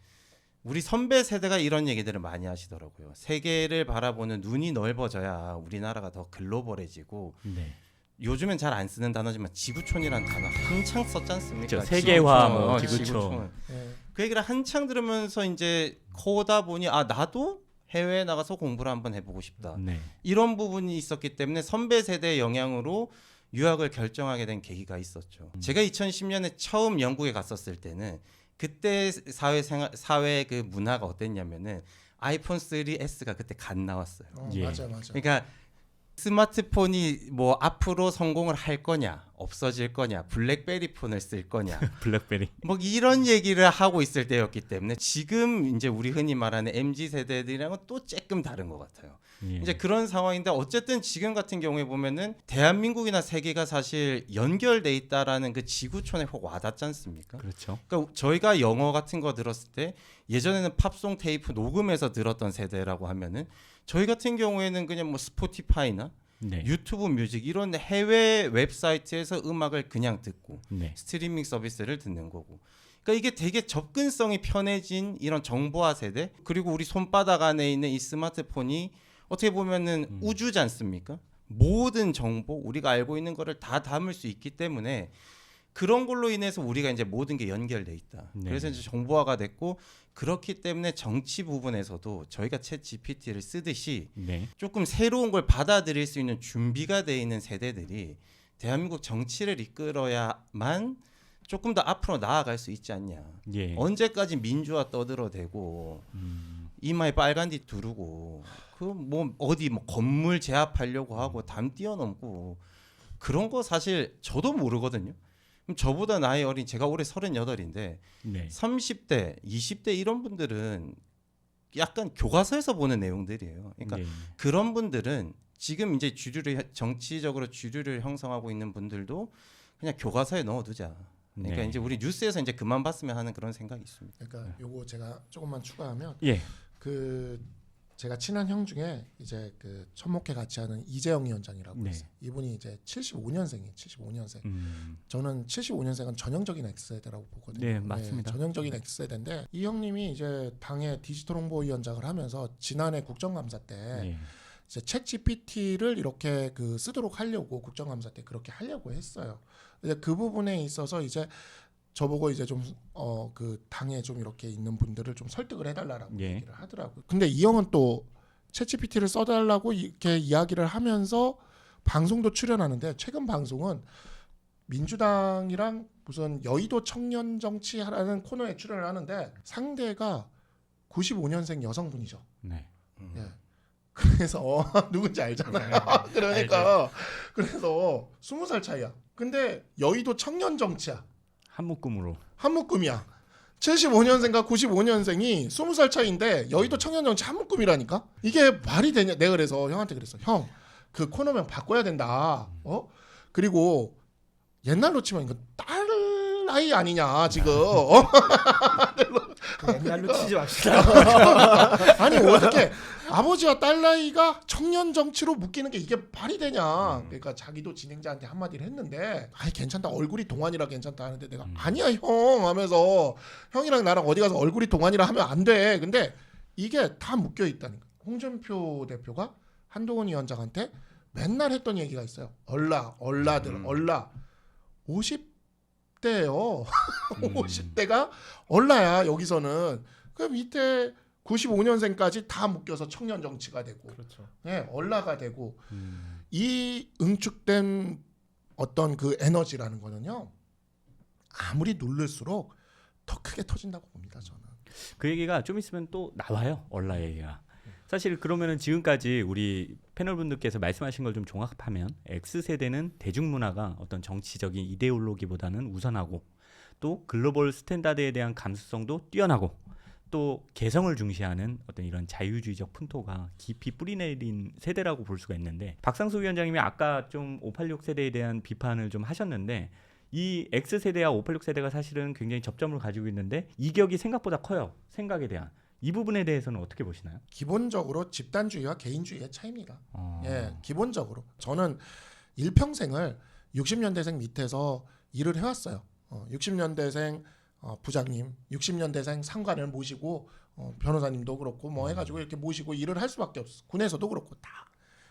우리 선배 세대가 이런 얘기들을 많이 하시더라고요. 세계를 바라보는 눈이 넓어져야 우리나라가 더 글로벌해지고 네. 요즘엔 잘 안 쓰는 단어지만 지구촌이라는 단어 한창 썼지 않습니까? 그렇죠. 세계화, 뭐 지구촌, 지구촌. 예. 그 얘기를 한창 들으면서 이제 커다 보니 아 나도 해외에 나가서 공부를 한번 해보고 싶다. 네. 이런 부분이 있었기 때문에 선배 세대의 영향으로 유학을 결정하게 된 계기가 있었죠. 제가 2010년에 처음 영국에 갔었을 때는 그때 사회 그 문화가 어땠냐면은 아이폰 3S가 그때 갓 나왔어요. 예. 맞아. 그러니까 스마트폰이 뭐 앞으로 성공을 할 거냐, 없어질 거냐, 블랙베리 폰을 쓸 거냐, 블랙베리. 뭐 이런 얘기를 하고 있을 때였기 때문에 지금 이제 우리 흔히 말하는 MZ 세대들이랑은 또 조금 다른 것 같아요. 예. 이제 그런 상황인데 어쨌든 지금 같은 경우에 보면은 대한민국이나 세계가 사실 연결돼 있다라는 그 지구촌에 혹 와닿지 않습니까? 그렇죠. 그러니까 저희가 영어 같은 거 들었을 때 예전에는 팝송 테이프 녹음해서 들었던 세대라고 하면은 저희 같은 경우에는 그냥 뭐 스포티파이나 네. 유튜브 뮤직 이런 해외 웹사이트에서 음악을 그냥 듣고 네. 스트리밍 서비스를 듣는 거고. 그러니까 이게 되게 접근성이 편해진 이런 정보화 세대 그리고 우리 손바닥 안에 있는 이 스마트폰이 어떻게 보면은 우주지 않습니까? 모든 정보 우리가 알고 있는 거를 다 담을 수 있기 때문에 그런 걸로 인해서 우리가 이제 모든 게 연결돼 있다. 네. 그래서 이제 정보화가 됐고 그렇기 때문에 정치 부분에서도 저희가 챗 GPT를 쓰듯이 네. 조금 새로운 걸 받아들일 수 있는 준비가 돼 있는 세대들이 대한민국 정치를 이끌어야만 조금 더 앞으로 나아갈 수 있지 않냐. 예. 언제까지 민주화 떠들어대고 이마에 빨간 띠 두르고 그 뭐 어디 뭐 건물 제압하려고 하고 담 뛰어넘고 그런 거 사실 저도 모르거든요. 그럼 저보다 나이 어린 제가 올해 38인데 네. 30대, 20대 이런 분들은 약간 교과서에서 보는 내용들이에요. 그러니까 예. 그런 분들은 지금 이제 주류를 정치적으로 주류를 형성하고 있는 분들도 그냥 교과서에 넣어두자. 그러니까 네. 이제 우리 뉴스에서 이제 그만 봤으면 하는 그런 생각이 있습니다. 그러니까 요거 제가 조금만 추가하면 예. 그 제가 친한 형 중에 이제 그 천목회 같이 하는 이재영 위원장이라고 네. 있어요. 이분이 이제 75년생이에요. 75년생. 음. 저는 75년생은 전형적인 X세대라고 보거든요. 네, 맞습니다. 전형적인 X세대인데 이 형님이 이제 당의 디지털 홍보위원장을 하면서 지난해 국정감사 때 예. 이제 챗 GPT를 이렇게 그 쓰도록 하려고 국정감사 때 그렇게 하려고 했어요. 근데 그 부분에 있어서 이제 저보고 이제 좀 그 당에 좀 이렇게 있는 분들을 좀 설득을 해달라라고 예. 얘기를 하더라고요. 근데 이 형은 또 챗GPT를 써달라고 이렇게 이야기를 하면서 방송도 출연하는데 최근 방송은 민주당이랑 무슨 여의도 청년 정치하라는 코너에 출연을 하는데 상대가 95년생 여성분이죠. 네. 예. 그래서 누군지 알잖아요. 그러니까 그래서 20살 차이야. 근데 여의도 청년 정치야. 한 묶음으로. 한 묶음이야. 75년생과 95년생이 20살 차이인데 여의도 청년 정치 한 묶음이라니까? 이게 말이 되냐? 내가 그래서 형한테 그랬어. 형, 그 코너명 바꿔야 된다. 그리고 옛날로 치면 이거 딸 나이 아니냐 지금. 옛날로 치지 맙시다. 아니 어떻게 아버지와 딸 나이가 청년 정치로 묶이는 게 이게 말이 되냐. 그러니까 자기도 진행자한테 한마디를 했는데 아이 괜찮다 얼굴이 동안이라 괜찮다 하는데 내가 아니야 형 하면서 형이랑 나랑 어디 가서 얼굴이 동안이라 하면 안 돼. 근데 이게 다 묶여 있다니까. 홍준표 대표가 한동훈 위원장한테 맨날 했던 얘기가 있어요. 얼라들 50대요. 50대가 얼라야 여기서는. 그 밑에 95년생까지 다 묶여서 청년 정치가 되고, 그렇죠. 예, 얼라가 되고 이 응축된 어떤 그 에너지라는 거는요 아무리 누를수록 더 크게 터진다고 봅니다 저는. 그 얘기가 좀 있으면 또 나와요. 얼라 얘기가. 사실 그러면은 지금까지 우리 패널분들께서 말씀하신 걸 좀 종합하면 X세대는 대중문화가 어떤 정치적인 이데올로기보다는 우선하고 또 글로벌 스탠다드에 대한 감수성도 뛰어나고 또 개성을 중시하는 어떤 이런 자유주의적 풍토가 깊이 뿌리내린 세대라고 볼 수가 있는데 박상수 위원장님이 아까 좀 586 세대에 대한 비판을 좀 하셨는데 이 X세대와 586 세대가 사실은 굉장히 접점을 가지고 있는데 이격이 생각보다 커요. 생각에 대한. 이 부분에 대해서는 어떻게 보시나요? 기본적으로 집단주의와 개인주의의 차이입니다. 예, 기본적으로 저는 일평생을 60년대생 밑에서 일을 해왔어요. 60년대생 부장님 60년대생 상관을 모시고 변호사님도 그렇고 뭐 해가지고 이렇게 모시고 일을 할 수밖에 없어. 군에서도 그렇고 다.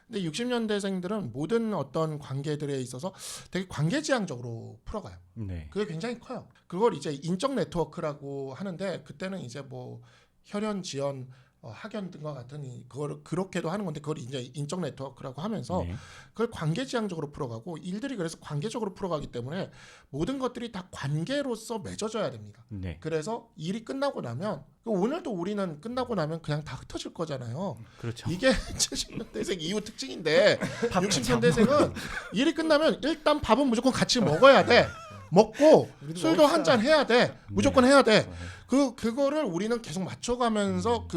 근데 60년대생들은 모든 어떤 관계들에 있어서 되게 관계지향적으로 풀어가요. 네. 그게 굉장히 커요. 그걸 이제 인적 네트워크라고 하는데 그때는 이제 뭐 혈연, 지연, 학연 등과 같은 그걸 그렇게도 하는 건데 그걸 이제 인적 네트워크라고 하면서 네. 그걸 관계지향적으로 풀어가고 일들이 그래서 관계적으로 풀어가기 때문에 모든 것들이 다 관계로서 맺어져야 됩니다. 네. 그래서 일이 끝나고 나면 오늘도 우리는 끝나고 나면 그냥 다 흩어질 거잖아요. 그렇죠. 이게 70년대생 이후 특징인데 60년대생은 일이 끝나면 일단 밥은 무조건 같이 먹어야 돼. 먹고 우리도 술도 먹읍시다. 한 잔 해야 돼. 무조건 네. 해야 돼. 그거를 우리는 계속 맞춰가면서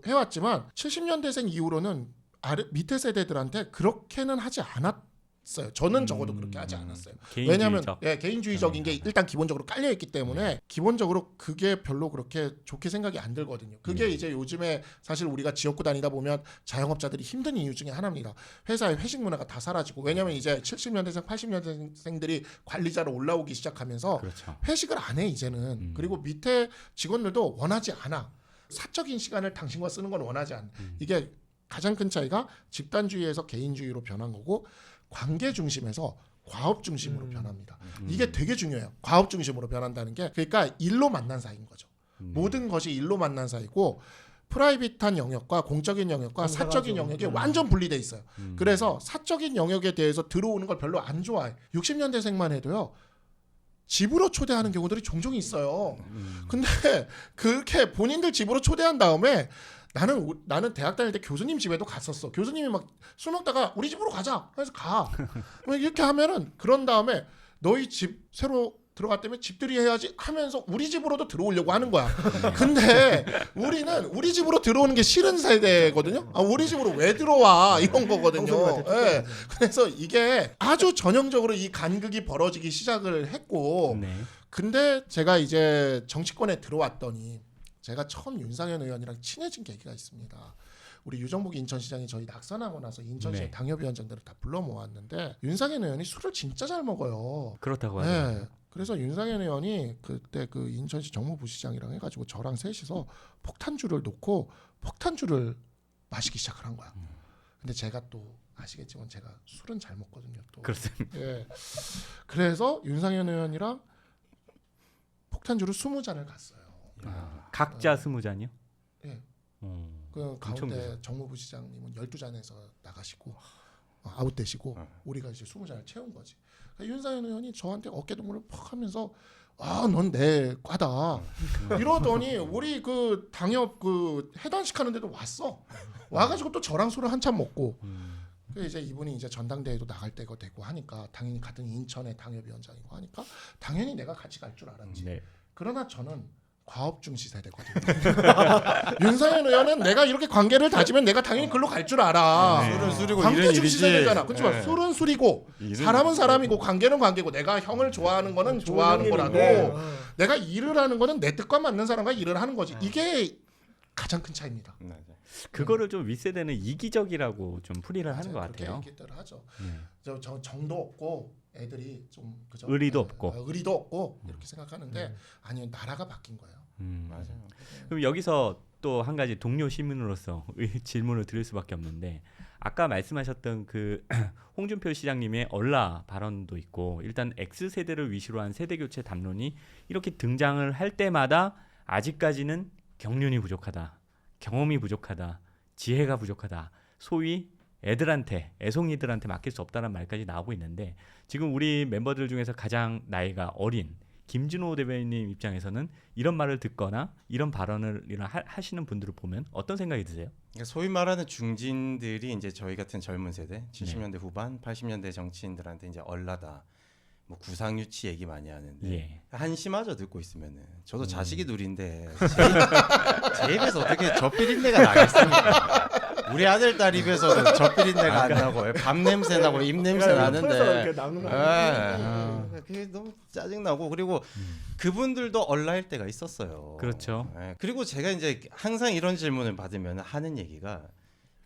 해왔지만 70년대생 이후로는 밑에 세대들한테 그렇게는 하지 않았어요. 저는 적어도 그렇게 하지 않았어요. 왜냐하면 개인주의적. 개인주의적인 게 일단 기본적으로 깔려 있기 때문에 기본적으로 그게 별로 그렇게 좋게 생각이 안 들거든요. 그게 이제 요즘에 사실 우리가 지역구 다니다 보면 자영업자들이 힘든 이유 중에 하나입니다. 회사의 회식 문화가 다 사라지고 왜냐하면 이제 70년대생, 80년대생들이 관리자로 올라오기 시작하면서 그렇죠. 회식을 안 해 이제는. 그리고 밑에 직원들도 원하지 않아. 사적인 시간을 당신과 쓰는 건 원하지 않아. 이게 가장 큰 차이가 집단주의에서 개인주의로 변한 거고 관계 중심에서 과업 중심으로 변합니다. 이게 되게 중요해요. 과업 중심으로 변한다는 게 그러니까 일로 만난 사이인 거죠. 모든 것이 일로 만난 사이고 프라이빗한 영역과 공적인 영역과 사적인 영역이 완전 분리돼 있어요. 그래서 사적인 영역에 대해서 들어오는 걸 별로 안 좋아해. 60년대생만 해도요. 집으로 초대하는 경우들이 종종 있어요. 근데 그렇게 본인들 집으로 초대한 다음에 나는 대학 다닐 때 교수님 집에도 갔었어. 교수님이 막 술 먹다가 우리 집으로 가자. 그래서 가. 이렇게 하면은 그런 다음에 너희 집 새로 들어갔다면 집들이 해야지 하면서 우리 집으로도 들어오려고 하는 거야. 근데 우리는 우리 집으로 들어오는 게 싫은 세대거든요. 우리 집으로 왜 들어와 이런 거거든요. 예. 그래서 이게 아주 전형적으로 이 간극이 벌어지기 시작을 했고 네. 근데 제가 이제 정치권에 들어왔더니 제가 처음 윤상현 의원이랑 친해진 계기가 있습니다. 우리 유정복 인천시장이 저희 낙선하고 나서 인천시의 네. 당협위원장들을 다 불러 모았는데 윤상현 의원이 술을 진짜 잘 먹어요. 그렇다고 하죠. 네. 그래서 윤상현 의원이 그때 그 인천시 정무부시장이랑 해가지고 저랑 셋이서 폭탄주를 놓고 폭탄주를 마시기 시작을 한 거야. 근데 제가 또 아시겠지만 제가 술은 잘 먹거든요. 또. 그렇습니다. 예. 그래서 윤상현 의원이랑 폭탄주를 20잔을 갔어요. 각자 20잔이요? 예. 음. 그 엄청 가운데 드세요. 정무부시장님은 12잔에서 나가시고 아웃되시고 우리가 이제 20잔을 채운 거지. 그러니까 윤상현 의원이 저한테 어깨동무를 퍽 하면서 넌 내 과다 이러더니 우리 그 당협 그 해단식 하는데도 왔어. 와가지고 또 저랑 술을 한참 먹고 그 이제 이분이 이제 전당대회도 나갈 때가 되고 하니까 당연히 같은 인천의 당협위원장이고 하니까 당연히 내가 같이 갈 줄 알았지. 네. 그러나 저는 과업 중시 세대거든요. 윤상현 의원은 내가 이렇게 관계를 다지면 내가 당연히 글로 갈 줄 알아. 술은 술이고 관계 일은 중시 일이지. 세대잖아. 그렇지만 예. 술은 술이고 사람은 사람이고 관계는 관계고 내가 형을 좋아하는 거는 좋아하는 거라도 내가 일을 하는 거는 내 뜻과 맞는 사람과 일을 하는 거지. 이게 가장 큰 차이입니다. 그거를 좀 윗세대는 이기적이라고 좀 풀이를 하는 것 그렇게 같아요. 얘기들 하죠. 네. 저 정도 없고 애들이 좀 그죠? 의리도 없고. 의리도 없고 이렇게 생각하는데 아니요 나라가 바뀐 거예요. 맞아요. 그럼 여기서 또 한 가지 동료 시민으로서 질문을 드릴 수밖에 없는데 아까 말씀하셨던 그 홍준표 시장님의 얼라 발언도 있고 일단 X세대를 위시로 한 세대 교체 담론이 이렇게 등장을 할 때마다 아직까지는 경륜이 부족하다, 경험이 부족하다, 지혜가 부족하다, 소위 애들한테 애송이들한테 맡길 수 없다는 말까지 나오고 있는데 지금 우리 멤버들 중에서 가장 나이가 어린 김진호 대변인님 입장에서는 이런 말을 듣거나 이런 발언을 하시는 분들을 보면 어떤 생각이 드세요? 그러니까 소위 말하는 중진들이 이제 저희 같은 젊은 세대, 70년대 후반, 80년대 정치인들한테 이제 얼라다, 뭐 구상유치 얘기 많이 하는데 예. 한심하죠 듣고 있으면은. 저도 자식이 둘인데 제 입에서 어떻게 저 비린내가 나겠습니까? 우리 아들 딸 입에서도 저 비린내가 안 나고 밥 냄새 나고 입 냄새 나는데. 그게 너무 짜증 나고 그리고 그분들도 얼라일 때가 있었어요. 그렇죠. 예. 그리고 제가 이제 항상 이런 질문을 받으면 하는 얘기가.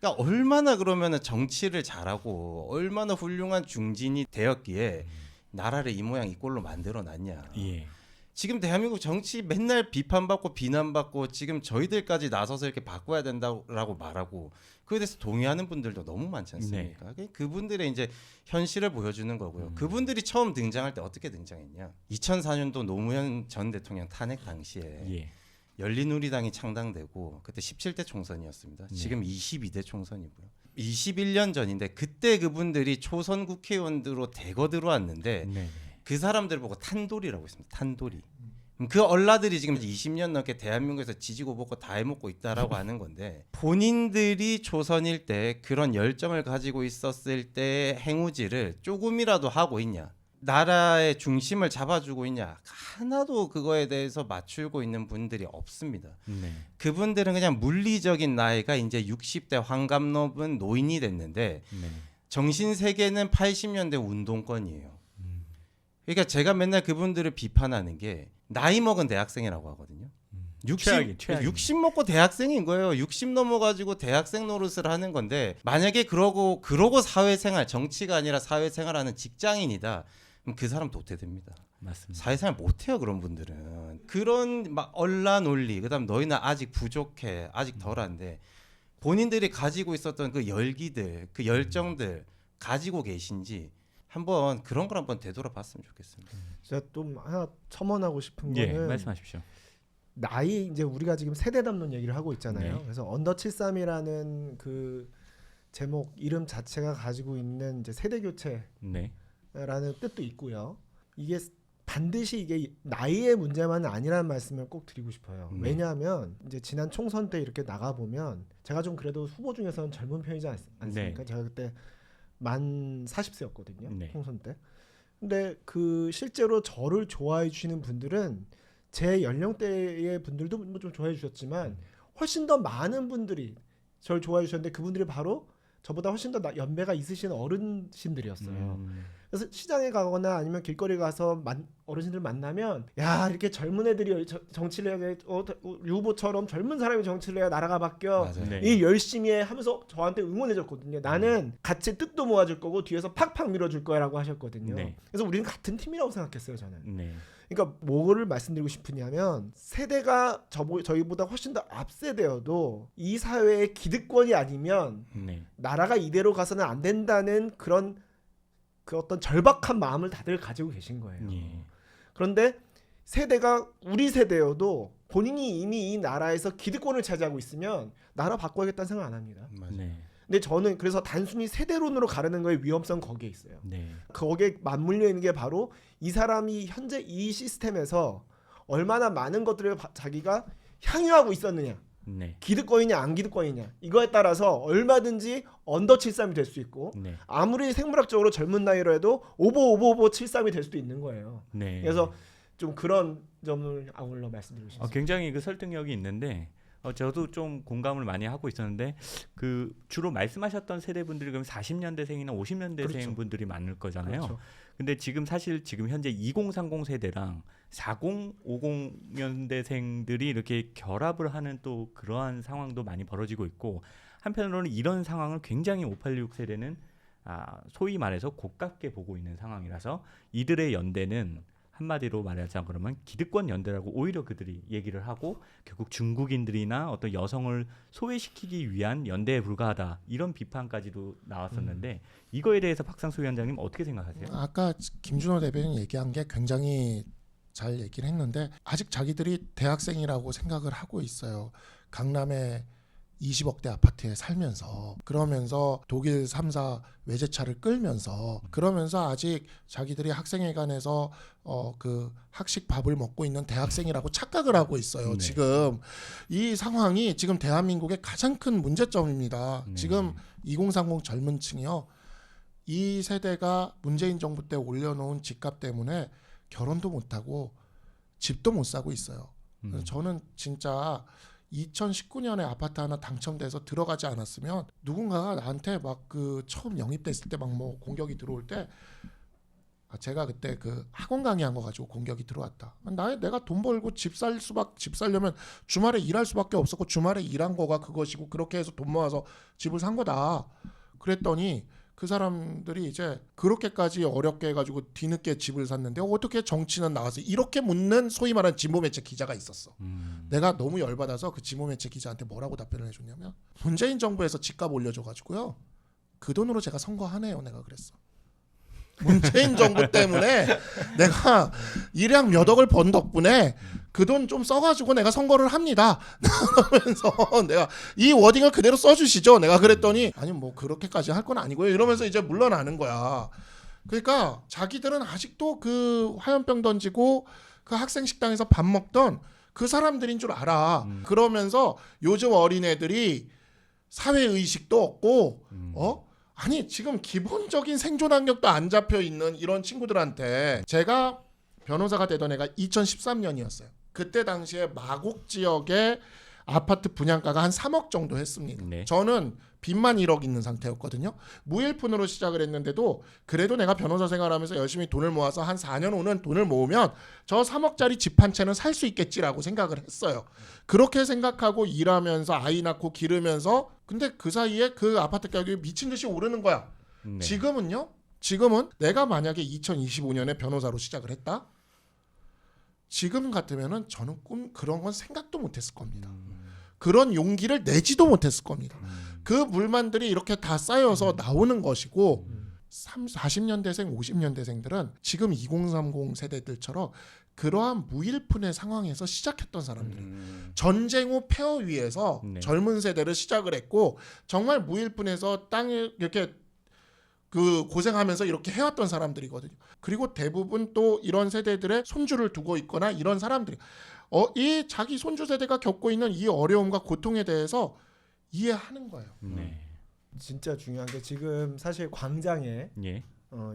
그러니까 얼마나 그러면은 정치를 잘하고 얼마나 훌륭한 중진이 되었기에 나라를 이 모양 이 꼴로 만들어 놨냐. 예. 지금 대한민국 정치 맨날 비판받고 비난받고 지금 저희들까지 나서서 이렇게 바꿔야 된다라고 말하고 그에 대해서 동의하는 분들도 너무 많지 않습니까? 그분들의 이제 현실을 보여주는 거고요. 그분들이 처음 등장할 때 어떻게 등장했냐? 2004년도 노무현 전 대통령 탄핵 당시에 예. 열린우리당이 창당되고 그때 17대 총선이었습니다. 네. 지금 22대 총선이고요. 21년 전인데 그때 그분들이 초선 국회의원으로 대거 들어왔는데 네. 그 사람들 보고 탄돌이라고 했습니다. 탄돌이. 그 얼라들이 지금 20년 넘게 대한민국에서 지지고 볶고 다 해먹고 있다라고 하는 건데 본인들이 초선일 때 그런 열정을 가지고 있었을 때 행우지를 조금이라도 하고 있냐, 나라의 중심을 잡아주고 있냐, 하나도 그거에 대해서 맞추고 있는 분들이 없습니다. 네. 그분들은 그냥 물리적인 나이가 이제 60대 환갑 넘은 노인이 됐는데 네. 정신 세계는 80년대 운동권이에요. 그러니까 제가 맨날 그분들을 비판하는 게 나이 먹은 대학생이라고 하거든요. 60, 최악이. 60 먹고 대학생인 거예요. 60 넘어가지고 대학생 노릇을 하는 건데 만약에 그러고 사회생활, 정치가 아니라 사회생활하는 직장인이다. 그럼 그 사람 도태됩니다. 맞습니다. 사회생활 못해요 그런 분들은. 그런 막 얼라 논리, 그다음 너희는 아직 부족해, 아직 덜한데 본인들이 가지고 있었던 그 열기들, 그 열정들 가지고 계신지 한번 그런 걸 한번 되돌아봤으면 좋겠습니다. 제가 좀 하나 첨언하고 싶은 예, 거는 말씀하십시오. 나이 이제 우리가 지금 세대 담론 얘기를 하고 있잖아요. 네. 그래서 언더 73이라는 그 제목 이름 자체가 가지고 있는 이제 세대 교체라는 네. 뜻도 있고요. 이게 반드시 이게 나이의 문제만은 아니라는 말씀을 꼭 드리고 싶어요. 네. 왜냐하면 이제 지난 총선 때 이렇게 나가 보면 제가 좀 그래도 후보 중에서는 젊은 편이지 않습니까? 네. 제가 그때 만 40세였거든요. 네. 총선 때. 근데 그 실제로 저를 좋아해 주시는 분들은 제 연령대의 분들도 뭐 좀 좋아해 주셨지만 훨씬 더 많은 분들이 저를 좋아해 주셨는데 그분들이 바로 저보다 훨씬 더 연배가 있으신 어르신들이었어요. 그래서 시장에 가거나 아니면 길거리 가서 어르신들 만나면 야 이렇게 젊은 애들이 정치를 해야 유후보처럼 젊은 사람이 정치를 해야 나라가 바뀌어. 맞아요. 네. 이 열심히 해 하면서 저한테 응원해줬거든요. 나는 같이 뜻도 모아줄 거고 뒤에서 팍팍 밀어줄 거야라고 하셨거든요. 네. 그래서 우리는 같은 팀이라고 생각했어요. 저는. 네. 그러니까 뭐를 말씀드리고 싶으냐면 세대가 저희보다 훨씬 더 앞세대여도 이 사회의 기득권이 아니면 네. 나라가 이대로 가서는 안 된다는 그런 그 어떤 절박한 마음을 다들 가지고 계신 거예요. 예. 그런데 세대가 우리 세대여도 본인이 이미 이 나라에서 기득권을 차지하고 있으면 나라 바꿔야겠다는 생각 안 합니다. 맞아요. 네. 근데 저는 그래서 단순히 세대론으로 가르는 거의 위험성 거기에 있어요. 네. 거기에 맞물려 있는 게 바로 이 사람이 현재 이 시스템에서 얼마나 많은 것들을 자기가 향유하고 있었느냐, 네. 기득권이냐 안 기득권이냐, 이거에 따라서 얼마든지 언더 73이 될 수 있고 네. 아무리 생물학적으로 젊은 나이로 해도 오버 73이 될 수도 있는 거예요. 네. 그래서 좀 그런 점을 아울러 말씀드리고 싶습니다. 굉장히 그 설득력이 있는데 저도 좀 공감을 많이 하고 있었는데 그 주로 말씀하셨던 세대분들이 그럼 40년대생이나 50년대생 그렇죠. 분들이 많을 거잖아요. 그렇죠. 근데 지금 사실 지금 현재 2030 세대랑 40, 50년대생들이 이렇게 결합을 하는 또 그러한 상황도 많이 벌어지고 있고 한편으로는 이런 상황을 굉장히 5816 세대는 소위 말해서 고깝게 보고 있는 상황이라서 이들의 연대는 한마디로 말하자면 그러면 기득권 연대라고 오히려 그들이 얘기를 하고 결국 중국인들이나 어떤 여성을 소외시키기 위한 연대에 불과하다 이런 비판까지도 나왔었는데 이거에 대해서 박상수 위원장님 어떻게 생각하세요? 아까 김준호 대변인 얘기한 게 굉장히 잘 얘기를 했는데 아직 자기들이 대학생이라고 생각을 하고 있어요. 강남에 20억대 아파트에 살면서 그러면서 독일 3사 외제차를 끌면서 그러면서 아직 자기들이 학생회관에서 그 학식 밥을 먹고 있는 대학생이라고 착각을 하고 있어요. 네. 지금 이 상황이 지금 대한민국의 가장 큰 문제점입니다. 네. 지금 2030 젊은 층이요. 이 세대가 문재인 정부 때 올려놓은 집값 때문에 결혼도 못하고 집도 못 사고 있어요. 그래서 저는 진짜 2019년에 아파트 하나 당첨돼서 들어가지 않았으면 누군가가 나한테 막 그 처음 영입됐을 때 막 뭐 공격이 들어올 때 제가 그때 그 학원 강의한 거 가지고 공격이 들어왔다. 내가 돈 벌고 집 살려면 주말에 일할 수밖에 없었고 주말에 일한 거가 그것이고 그렇게 해서 돈 모아서 집을 산 거다. 그랬더니 그 사람들이 이제 그렇게까지 어렵게 해가지고 뒤늦게 집을 샀는데 어떻게 정치는 나와서 이렇게 묻는 소위 말하는 진보 매체 기자가 있었어. 내가 너무 열받아서 그 진보 매체 기자한테 뭐라고 답변을 해줬냐면 문재인 정부에서 집값 올려줘가지고요. 그 돈으로 제가 선거하네요. 내가 그랬어. 문재인 정부 때문에 내가 일약 몇 억을 번 덕분에 그 돈 좀 써가지고 내가 선거를 합니다. 그러면서 내가 이 워딩을 그대로 써주시죠. 내가 그랬더니 아니 뭐 그렇게까지 할 건 아니고요. 이러면서 이제 물러나는 거야. 그러니까 자기들은 아직도 그 화염병 던지고 그 학생 식당에서 밥 먹던 그 사람들인 줄 알아. 그러면서 요즘 어린애들이 사회의식도 없고 아니 지금 기본적인 생존 학력도 안 잡혀 있는 이런 친구들한테 제가 변호사가 되던 해가 2013년이었어요. 그때 당시에 마곡 지역의 아파트 분양가가 한 3억 정도 했습니다. 네. 저는 빚만 1억 있는 상태였거든요. 무일푼으로 시작을 했는데도 그래도 내가 변호사 생활하면서 열심히 돈을 모아서 한 4년 오는 돈을 모으면 저 3억짜리 집 한 채는 살 수 있겠지라고 생각을 했어요. 그렇게 생각하고 일하면서 아이 낳고 기르면서 근데 그 사이에 그 아파트 가격이 미친 듯이 오르는 거야. 네. 지금은요? 지금은 내가 만약에 2025년에 변호사로 시작을 했다? 지금 같으면은 저는 그런 건 생각도 못했을 겁니다. 그런 용기를 내지도 못했을 겁니다. 그 물만들이 이렇게 다 쌓여서 나오는 것이고 40년대생, 50년대생들은 지금 2030 세대들처럼 그러한 무일푼의 상황에서 시작했던 사람들. 전쟁 후 폐허 위에서 네. 젊은 세대를 시작을 했고 정말 무일푼에서 땅을 이렇게 그 고생하면서 이렇게 해왔던 사람들이거든요. 그리고 대부분 또 이런 세대들의 손주를 두고 있거나 이런 사람들이 이 자기 손주 세대가 겪고 있는 이 어려움과 고통에 대해서 이해하는 거예요. 네. 진짜 중요한 게 지금 사실 광장에 예.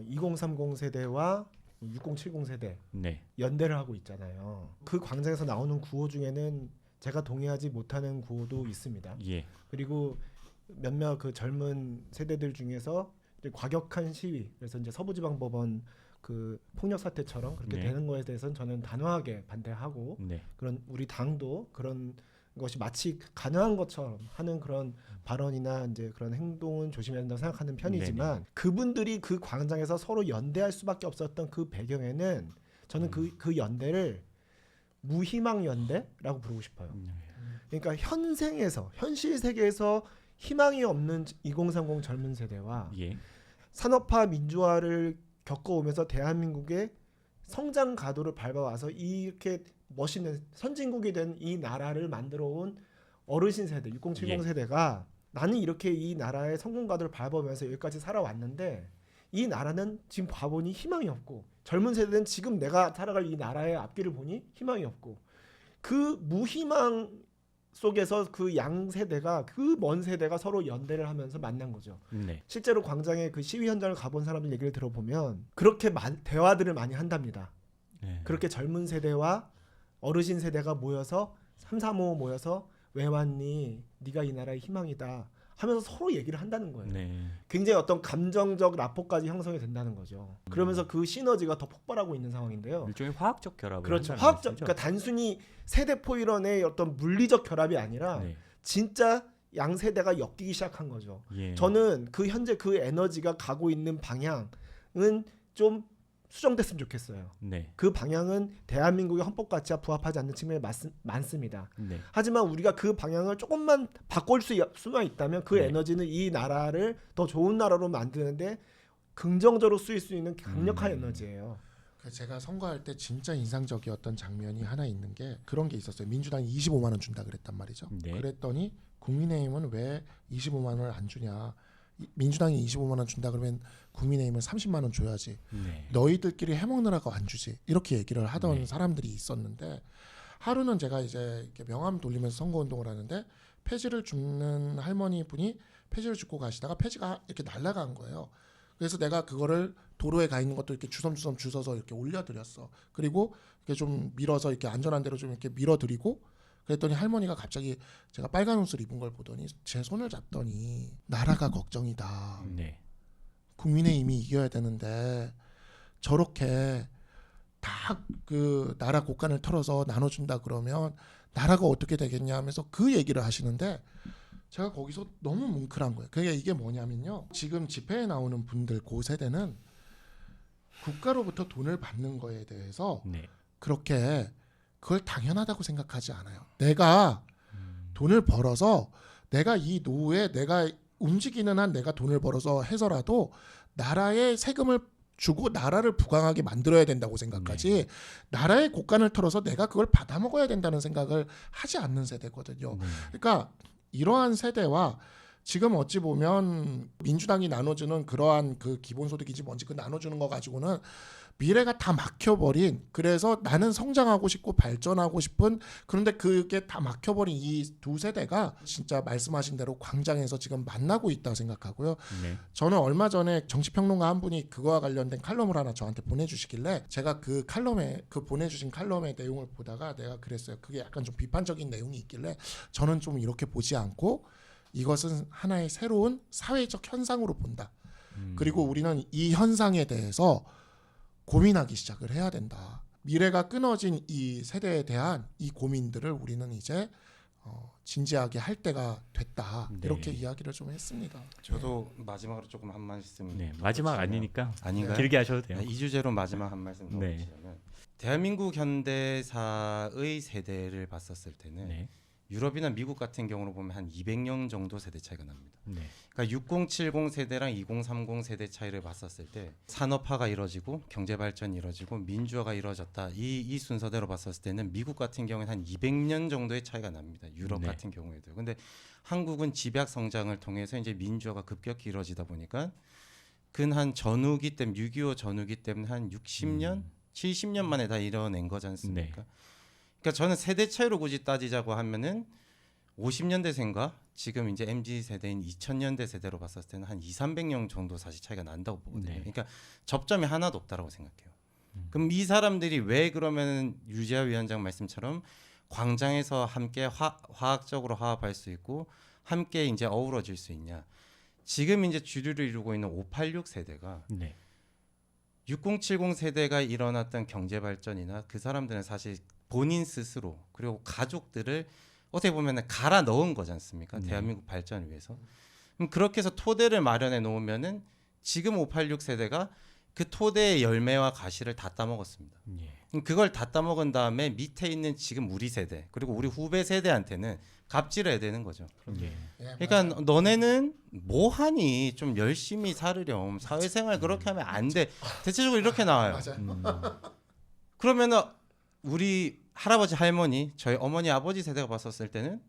2030 세대와 6070 세대 네. 연대를 하고 있잖아요. 그 광장에서 나오는 구호 중에는 제가 동의하지 못하는 구호도 있습니다. 예. 그리고 몇몇 그 젊은 세대들 중에서 이제 과격한 시위, 그래서 이제 서부지방법원 그 폭력 사태처럼 그렇게 네. 되는 거에 대해서는 저는 단호하게 반대하고 네. 그런 우리 당도 그런 것이 마치 가능한 것처럼 하는 그런 발언이나 이제 그런 행동은 조심해야 된다고 생각하는 편이지만 네네. 그분들이 그 광장에서 서로 연대할 수밖에 없었던 그 배경에는 저는 그 연대를 무희망 연대라고 부르고 싶어요. 그러니까 현실 세계에서 희망이 없는 2030 젊은 세대와 예. 산업화 민주화를 겪어오면서 대한민국의 성장 가도를 밟아와서 이렇게 멋있는 선진국이 된 이 나라를 만들어온 어르신 세대 6070 예. 세대가 나는 이렇게 이 나라의 성공 가도를 밟아오면서 여기까지 살아왔는데 이 나라는 지금 봐보니 희망이 없고 젊은 세대는 지금 내가 살아갈 이 나라의 앞길을 보니 희망이 없고 그 무희망 속에서 그 양 세대가 그 먼 세대가 서로 연대를 하면서 만난 거죠. 네. 실제로 광장에 그 시위 현장을 가본 사람들 얘기를 들어보면 그렇게 대화들을 많이 한답니다. 네. 그렇게 젊은 세대와 어르신 세대가 모여서 335 모여서 왜 왔니? 네가 이 나라의 희망이다 하면서 서로 얘기를 한다는 거예요. 네. 굉장히 어떤 감정적 라포까지 형성이 된다는 거죠. 그러면서 그 시너지가 더 폭발하고 있는 상황인데요. 일종의 화학적 결합을 그렇죠. 한다는 화학적, 말씀이죠? 그러니까 단순히 세대포 이론의 어떤 물리적 결합이 아니라 네. 진짜 양 세대가 엮이기 시작한 거죠. 예. 저는 그 현재 그 에너지가 가고 있는 방향은 좀 수정됐으면 좋겠어요. 네. 그 방향은 대한민국의 헌법 가치와 부합하지 않는 측면이 많습니다. 네. 하지만 우리가 그 방향을 조금만 바꿀 수만 있다면 그 네. 에너지는 이 나라를 더 좋은 나라로 만드는데 긍정적으로 쓰일 수 있는 강력한 에너지예요. 제가 선거할 때 진짜 인상적이었던 장면이 하나 있는 게 그런 게 있었어요. 민주당이 25만 원 준다 그랬단 말이죠. 네. 그랬더니 국민의힘은 왜 25만 원을 안 주냐. 민주당이 25만 원 준다 그러면 국민의힘은 30만 원 줘야지. 네. 너희들끼리 해먹느라고 안 주지. 이렇게 얘기를 하던 네. 사람들이 있었는데 하루는 제가 이제 이렇게 명함 돌리면서 선거운동을 하는데 폐지를 줍는 할머니 분이 폐지를 줍고 가시다가 폐지가 이렇게 날아간 거예요. 그래서 내가 그거를 도로에 가 있는 것도 이렇게 주섬주섬 주워서 이렇게 올려드렸어. 그리고 이렇게 좀 밀어서 이렇게 안전한 데로 좀 이렇게 밀어드리고 그랬더니 할머니가 갑자기 제가 빨간 옷을 입은 걸 보더니 제 손을 잡더니 나라가 걱정이다. 네. 국민의힘이 이겨야 되는데 저렇게 다 그 나라 곳간을 털어서 나눠준다 그러면 나라가 어떻게 되겠냐 하면서 그 얘기를 하시는데 제가 거기서 너무 뭉클한 거예요. 그게 이게 뭐냐면요. 지금 집회에 나오는 분들 그 세대는 국가로부터 돈을 받는 거에 대해서 네. 그렇게 그걸 당연하다고 생각하지 않아요. 내가 돈을 벌어서 내가 이 노후에 내가 움직이는 한 내가 돈을 벌어서 해서라도 나라에 세금을 주고 나라를 부강하게 만들어야 된다고 생각하지 나라의 곳간을 털어서 내가 그걸 받아먹어야 된다는 생각을 하지 않는 세대거든요. 그러니까 이러한 세대와 지금 어찌 보면 민주당이 나눠주는 그러한 그 기본소득인지 뭔지 그 나눠주는 거 가지고는 미래가 다 막혀버린 그래서 나는 성장하고 싶고 발전하고 싶은 그런데 그게 다 막혀버린 이 두 세대가 진짜 말씀하신 대로 광장에서 지금 만나고 있다고 생각하고요. 네. 저는 얼마 전에 정치평론가 한 분이 그거와 관련된 칼럼을 하나 저한테 보내주시길래 제가 그 칼럼에 그 보내주신 칼럼의 내용을 보다가 내가 그랬어요. 그게 약간 좀 비판적인 내용이 있길래 저는 좀 이렇게 보지 않고 이것은 하나의 새로운 사회적 현상으로 본다. 그리고 우리는 이 현상에 대해서 고민하기 시작을 해야 된다. 미래가 끊어진 이 세대에 대한 이 고민들을 우리는 이제 진지하게 할 때가 됐다. 네. 이렇게 이야기를 좀 했습니다. 저도 마지막으로 조금 한 말씀. 네. 마지막 아니니까 아닌가요? 길게 하셔도 돼요. 이 주제로 마지막 한 말씀 더 네. 드리자면 대한민국 현대사의 세대를 봤었을 때는 네. 유럽이나 미국 같은 경우로 보면 한 200년 정도 세대 차이가 납니다. 네. 그러니까 6070 세대랑 2030 세대 차이를 봤었을 때 산업화가 이루어지고 경제 발전이 이루어지고 민주화가 이루어졌다. 이 순서대로 봤었을 때는 미국 같은 경우에는 한 200년 정도의 차이가 납니다. 유럽 네. 같은 경우에도. 근데 한국은 집약 성장을 통해서 이제 민주화가 급격히 이루어지다 보니까 근한 전후기 때문에 6.25 전후기 때문에 한 60년, 70년 만에 다 이뤄낸 거지 않습니까? 그러니까 저는 세대 차이로 굳이 따지자고 하면은 50년대생과 지금 이제 MZ 세대인 2000년대 세대로 봤었을 때는 한 200~300년 정도 사실 차이가 난다고 보거든요. 네. 그러니까 접점이 하나도 없다라고 생각해요. 그럼 이 사람들이 왜 그러면 유재하 위원장 말씀처럼 광장에서 함께 화학적으로 화합할 수 있고 함께 이제 어우러질 수 있냐? 지금 이제 주류를 이루고 있는 586 세대가 네. 6070 세대가 일어났던 경제 발전이나 그 사람들은 사실 본인 스스로 그리고 가족들을 어떻게 보면 갈아 넣은 거지 않습니까? 네. 대한민국 발전을 위해서. 그럼 그렇게 해서 토대를 마련해 놓으면은 지금 586 세대가 그 토대의 열매와 가시를 다 따먹었습니다. 예. 그럼 그걸 다 따먹은 다음에 밑에 있는 지금 우리 세대 그리고 우리 후배 세대한테는 갑질해야 되는 거죠. 예. 그러니까 너네는 뭐 하니 좀 열심히 살으렴 사회생활 그렇게 하면 안 돼. 대체적으로 이렇게 나와요. 그러면은 우리 할아버지 할머니 저희 어머니 아버지 세대가 봤었을 때는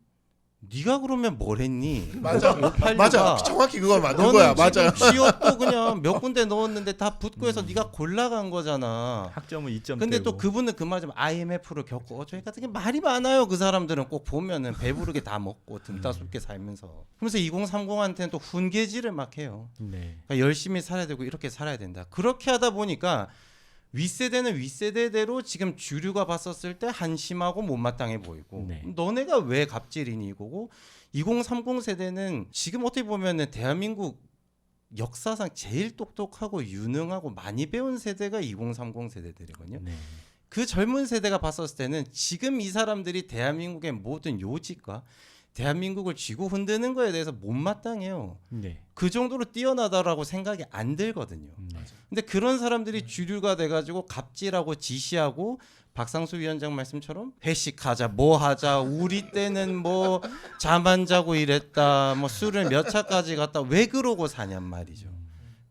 네가 그러면 뭘 했니? 맞아. 586가 맞아. 정확히 그걸 맞는 너는 거야. 지금 맞아요. 취업도 그냥 몇 군데 넣었는데 다 붙고 해서 네가 골라간 거잖아. 학점은 2점 근데 또 그분은 그 말 좀 IMF를 겪고 저희 같은 게 말이 많아요. 그 사람들은 꼭 보면은 배부르게 다 먹고 등따숩게 살면서 그러면서 2030한테는 또 훈계질을 막 해요. 네. 그러니까 열심히 살아야 되고 이렇게 살아야 된다. 그렇게 하다 보니까 윗세대는 윗세대대로 지금 주류가 봤었을 때 한심하고 못마땅해 보이고 네. 너네가 왜 갑질이니 이거고 2030 세대는 지금 어떻게 보면은 대한민국 역사상 제일 똑똑하고 유능하고 많이 배운 세대가 2030 세대들이거든요. 네. 그 젊은 세대가 봤었을 때는 지금 이 사람들이 대한민국의 모든 요직과 대한민국을 쥐고 흔드는 거에 대해서 못마땅해요. 네. 그 정도로 뛰어나다라고 생각이 안 들거든요. 네. 근데 그런 사람들이 주류가 돼가지고 갑질하고 지시하고 박상수 위원장 말씀처럼 회식하자 뭐 하자 우리 때는 뭐 잠 안 자고 이랬다 뭐 술을 몇 차까지 갔다 왜 그러고 사냔 말이죠.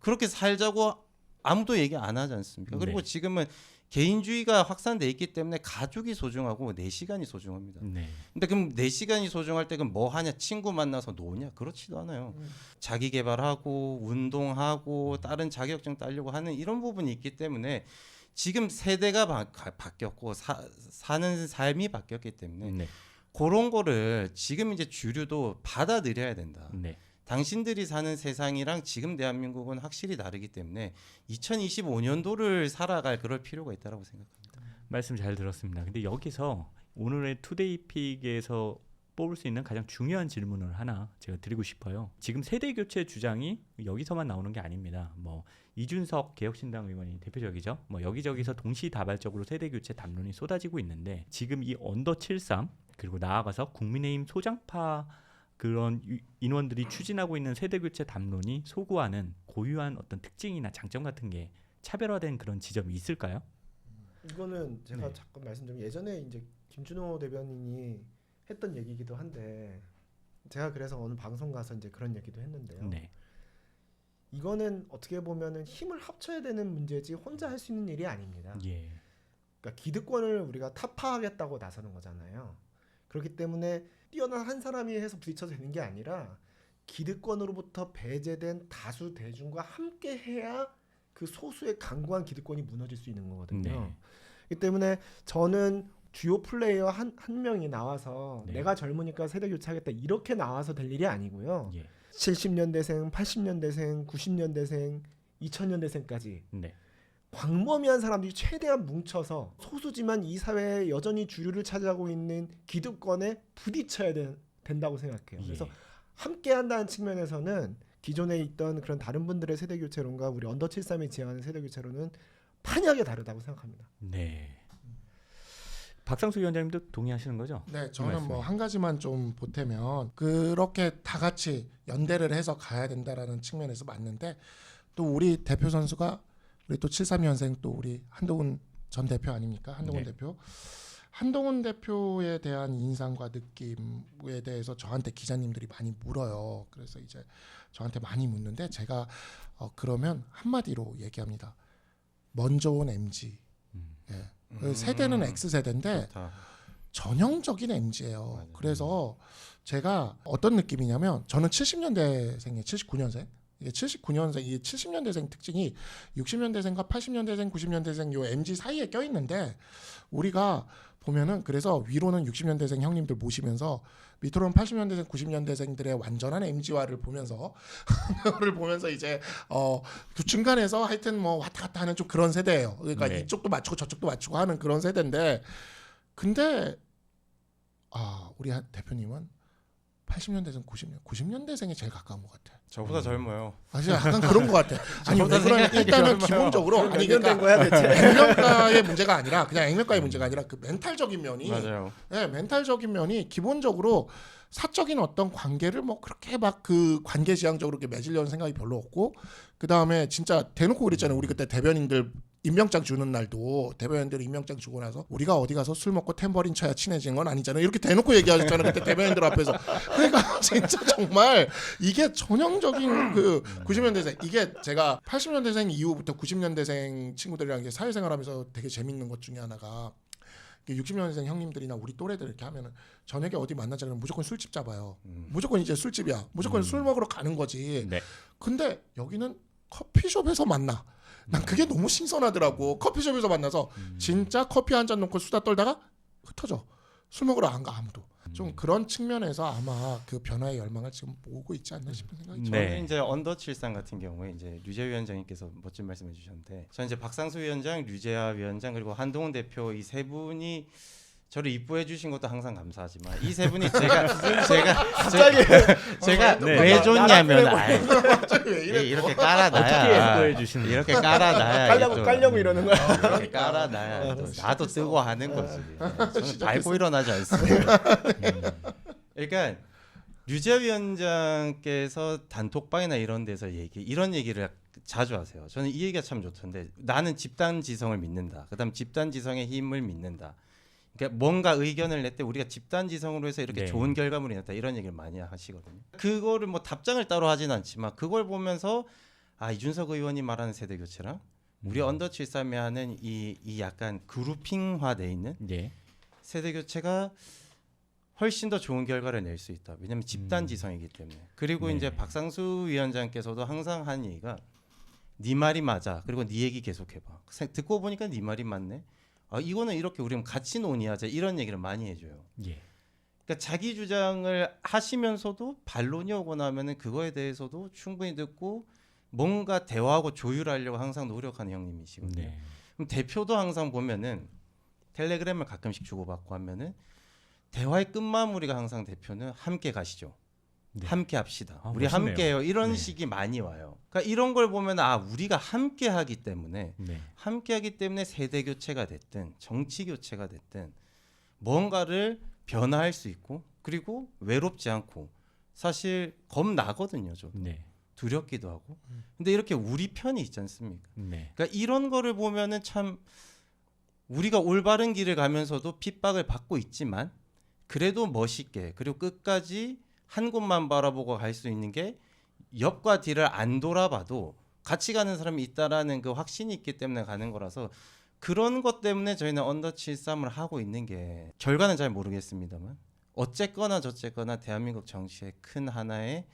그렇게 살자고 아무도 얘기 안 하지 않습니까? 그리고 네. 지금은 개인주의가 확산돼 있기 때문에 가족이 소중하고 내 시간이 소중합니다. 네. 근데 그럼 내 시간이 소중할 때 그럼 뭐 하냐? 친구 만나서 노냐? 그렇지도 않아요. 자기 개발하고 운동하고 다른 자격증 따려고 하는 이런 부분이 있기 때문에 지금 세대가 바뀌었고 사는 삶이 바뀌었기 때문에 네. 그런 거를 지금 이제 주류도 받아들여야 된다. 네. 당신들이 사는 세상이랑 지금 대한민국은 확실히 다르기 때문에 2025년도를 살아갈 그럴 필요가 있다고 생각합니다. 말씀 잘 들었습니다. 근데 여기서 오늘의 투데이 픽에서 뽑을 수 있는 가장 중요한 질문을 하나 제가 드리고 싶어요. 지금 세대 교체 주장이 여기서만 나오는 게 아닙니다. 뭐 이준석 개혁신당 의원이 대표적이죠. 뭐 여기저기서 동시다발적으로 세대 교체 담론이 쏟아지고 있는데 지금 이 언더 73 그리고 나아가서 국민의힘 소장파 그런 인원들이 추진하고 있는 세대 교체 담론이 소구하는 고유한 어떤 특징이나 장점 같은 게 차별화된 그런 지점이 있을까요? 이거는 제가 네. 잠깐 말씀드리면 예전에 이제 김준호 대변인이 했던 얘기이기도 한데 제가 그래서 어느 방송 가서 이제 그런 얘기도 했는데요. 네. 이거는 어떻게 보면은 힘을 합쳐야 되는 문제지 혼자 할 수 있는 일이 아닙니다. 예. 그러니까 기득권을 우리가 타파하겠다고 나서는 거잖아요. 그렇기 때문에 뛰어난 한 사람이 해서 부딪혀도 되는 게 아니라 기득권으로부터 배제된 다수 대중과 함께 해야 그 소수의 강고한 기득권이 무너질 수 있는 거거든요. 네. 그렇기 때문에 저는 주요 플레이어 한 명이 나와서 네. 내가 젊으니까 세대 교체하겠다 이렇게 나와서 될 일이 아니고요. 예. 70년대생, 80년대생, 90년대생, 2000년대생까지 네. 광범위한 사람들이 최대한 뭉쳐서 소수지만 이 사회에 여전히 주류를 차지하고 있는 기득권에 부딪혀야 된다고 생각해요. 그래서 예. 함께 한다는 측면에서는 기존에 있던 그런 다른 분들의 세대 교체론과 우리 언더 73이 지향하는 세대 교체론은 판이하게 다르다고 생각합니다. 네. 박상수 위원장님도 동의하시는 거죠? 네, 이 저는 말씀에. 뭐 한 가지만 좀 보태면 그렇게 다 같이 연대를 해서 가야 된다라는 측면에서 맞는데 또 우리 대표 선수가 우리 또 73년생 또 우리 한동훈 전 대표 아닙니까? 한동훈 네. 대표. 한동훈 대표에 대한 인상과 느낌에 대해서 저한테 기자님들이 많이 물어요. 그래서 이제 저한테 많이 묻는데 제가 그러면 한마디로 얘기합니다. 먼저 온 MG. 예. 그 세대는 X세대인데 좋다. 전형적인 MG예요. 맞아요. 그래서 제가 어떤 느낌이냐면 저는 70년대생이에요. 79년생. 이게 79년생, 이게 70년대생 특징이 60년대생과 80년대생, 90년대생 요 MG 사이에 껴 있는데 우리가 보면은 그래서 위로는 60년대생 형님들 모시면서 밑으로는 80년대생, 90년대생들의 완전한 MG화를 보면서 그거를 보면서 이제 그 중간에서 하여튼 뭐 왔다 갔다 하는 좀 그런 세대예요. 그러니까 네. 이쪽도 맞추고 저쪽도 맞추고 하는 그런 세대인데 근데 우리 대표님은 80년대생, 90년대생이 제일 가까운 것 같아. 저보다 젊어요. 진짜 약간 그런 것 같아. 아니 왜 저보다 그러냐? 생각이 일단은 젊어요. 기본적으로 아니 몇년 된 그러니까 거야 대체? 액면가의 문제가 아니라 그냥 액면가의 문제가 아니라 그 멘탈적인 면이 맞아요. 네, 멘탈적인 면이 기본적으로 사적인 어떤 관계를 뭐 그렇게 막 그 관계지향적으로 이렇게 맺으려는 생각이 별로 없고 그 다음에 진짜 대놓고 그랬잖아요. 우리 그때 대변인들 임명장 주는 날도 대변인들 임명장 주고 나서 우리가 어디 가서 술 먹고 탬버린 쳐야 친해지는 건 아니잖아요. 이렇게 대놓고 얘기하셨잖아요. 그때 대변인들 앞에서. 그러니까 진짜 정말 이게 전형적인 그 90년대생 이게 제가 80년대생 이후부터 90년대생 친구들이랑 이제 사회생활하면서 되게 재밌는 것 중에 하나가 60년생 형님들이나 우리 또래들 이렇게 하면은 저녁에 어디 만나자 그러면 무조건 술집 잡아요. 무조건 이제 술집이야. 무조건 술 먹으러 가는 거지. 네. 근데 여기는 커피숍에서 만나. 난 그게 너무 신선하더라고. 커피숍에서 만나서 진짜 커피 한 잔 놓고 수다 떨다가 흩어져. 술 먹으러 안 가 아무도. 좀 그런 측면에서 아마 그 변화의 열망을 지금 보고 있지 않나 싶은 생각이 네. 들어요. 저는 이제 언더 73 같은 경우에 이제 류재 위원장님께서 멋진 말씀해 주셨는데 저는 이제 박상수 위원장, 류재하 위원장 그리고 한동훈 대표 이 세 분이 저를 이뻐해 주신 것도 항상 감사하지만 이 세 분이 제가 네. 왜 좋냐면 갑자기 왜 이래? 이렇게 어떻게 깔아놔야 예뻐해 주시는 이렇게 깔아놔야 깔려고 이러는 거야. 이렇게 깔아놔야 또 나도 뜨고 하는 거지. 저는 밟고 일어나지 않습니다. 그러니까 류재 위원장께서 단톡방이나 이런 데서 이런 얘기를 자주 하세요. 저는 이 얘기가 참 좋던데 나는 집단 지성을 믿는다. 그다음 집단 지성의 힘을 믿는다. 그러니까 뭔가 의견을 낼 때 우리가 집단 지성으로 해서 이렇게 네. 좋은 결과물이 났다 이런 얘기를 많이 하시거든요. 그거를 뭐 답장을 따로 하진 않지만 그걸 보면서 이준석 의원이 말하는 세대 교체랑 우리 언더 73이 하는 이 약간 그룹핑화돼 있는 예. 세대 교체가 훨씬 더 좋은 결과를 낼 수 있다. 왜냐하면 집단 지성이기 때문에. 그리고 네. 이제 박상수 위원장께서도 항상 한 얘기가 네 말이 맞아. 그리고 네 얘기 계속해봐. 듣고 보니까 네 말이 맞네. 이거는 이렇게 우리 같이 논의하자. 이런 얘기를 많이 해줘요. 예. 그러니까 자기 주장을 하시면서도 반론이 오고 나면은 그거에 대해서도 충분히 듣고 뭔가 대화하고 조율하려고 항상 노력하는 형님이시거든요. 네. 그럼 대표도 항상 보면은 텔레그램을 가끔씩 주고받고 하면은 대화의 끝마무리가 항상 대표는 함께 가시죠. 네. 함께 합시다. 아, 우리 멋있네요. 함께해요. 이런 네. 식이 많이 와요. 그러니까 이런 걸 보면 우리가 함께하기 때문에 네. 함께하기 때문에 세대 교체가 됐든 정치 교체가 됐든 뭔가를 변화할 수 있고 그리고 외롭지 않고 사실 겁 나거든요. 좀 네. 두렵기도 하고. 근데 이렇게 우리 편이 있지 않습니까? 네. 그러니까 이런 거를 보면은 참 우리가 올바른 길을 가면서도 핍박을 받고 있지만 그래도 멋있게 그리고 끝까지 한 곳만 바라보고 갈 수 있는 게 옆과 뒤를 안 돌아봐도 같이 가는 사람이 있다라는 그 확신이 있기 때문에 가는 거라서 그런 것 때문에 저희는 언더 73을 하고 있는 게 결과는 잘 모르겠습니다만 어쨌거나 저쨌거나 대한민국 정치의 큰 하나의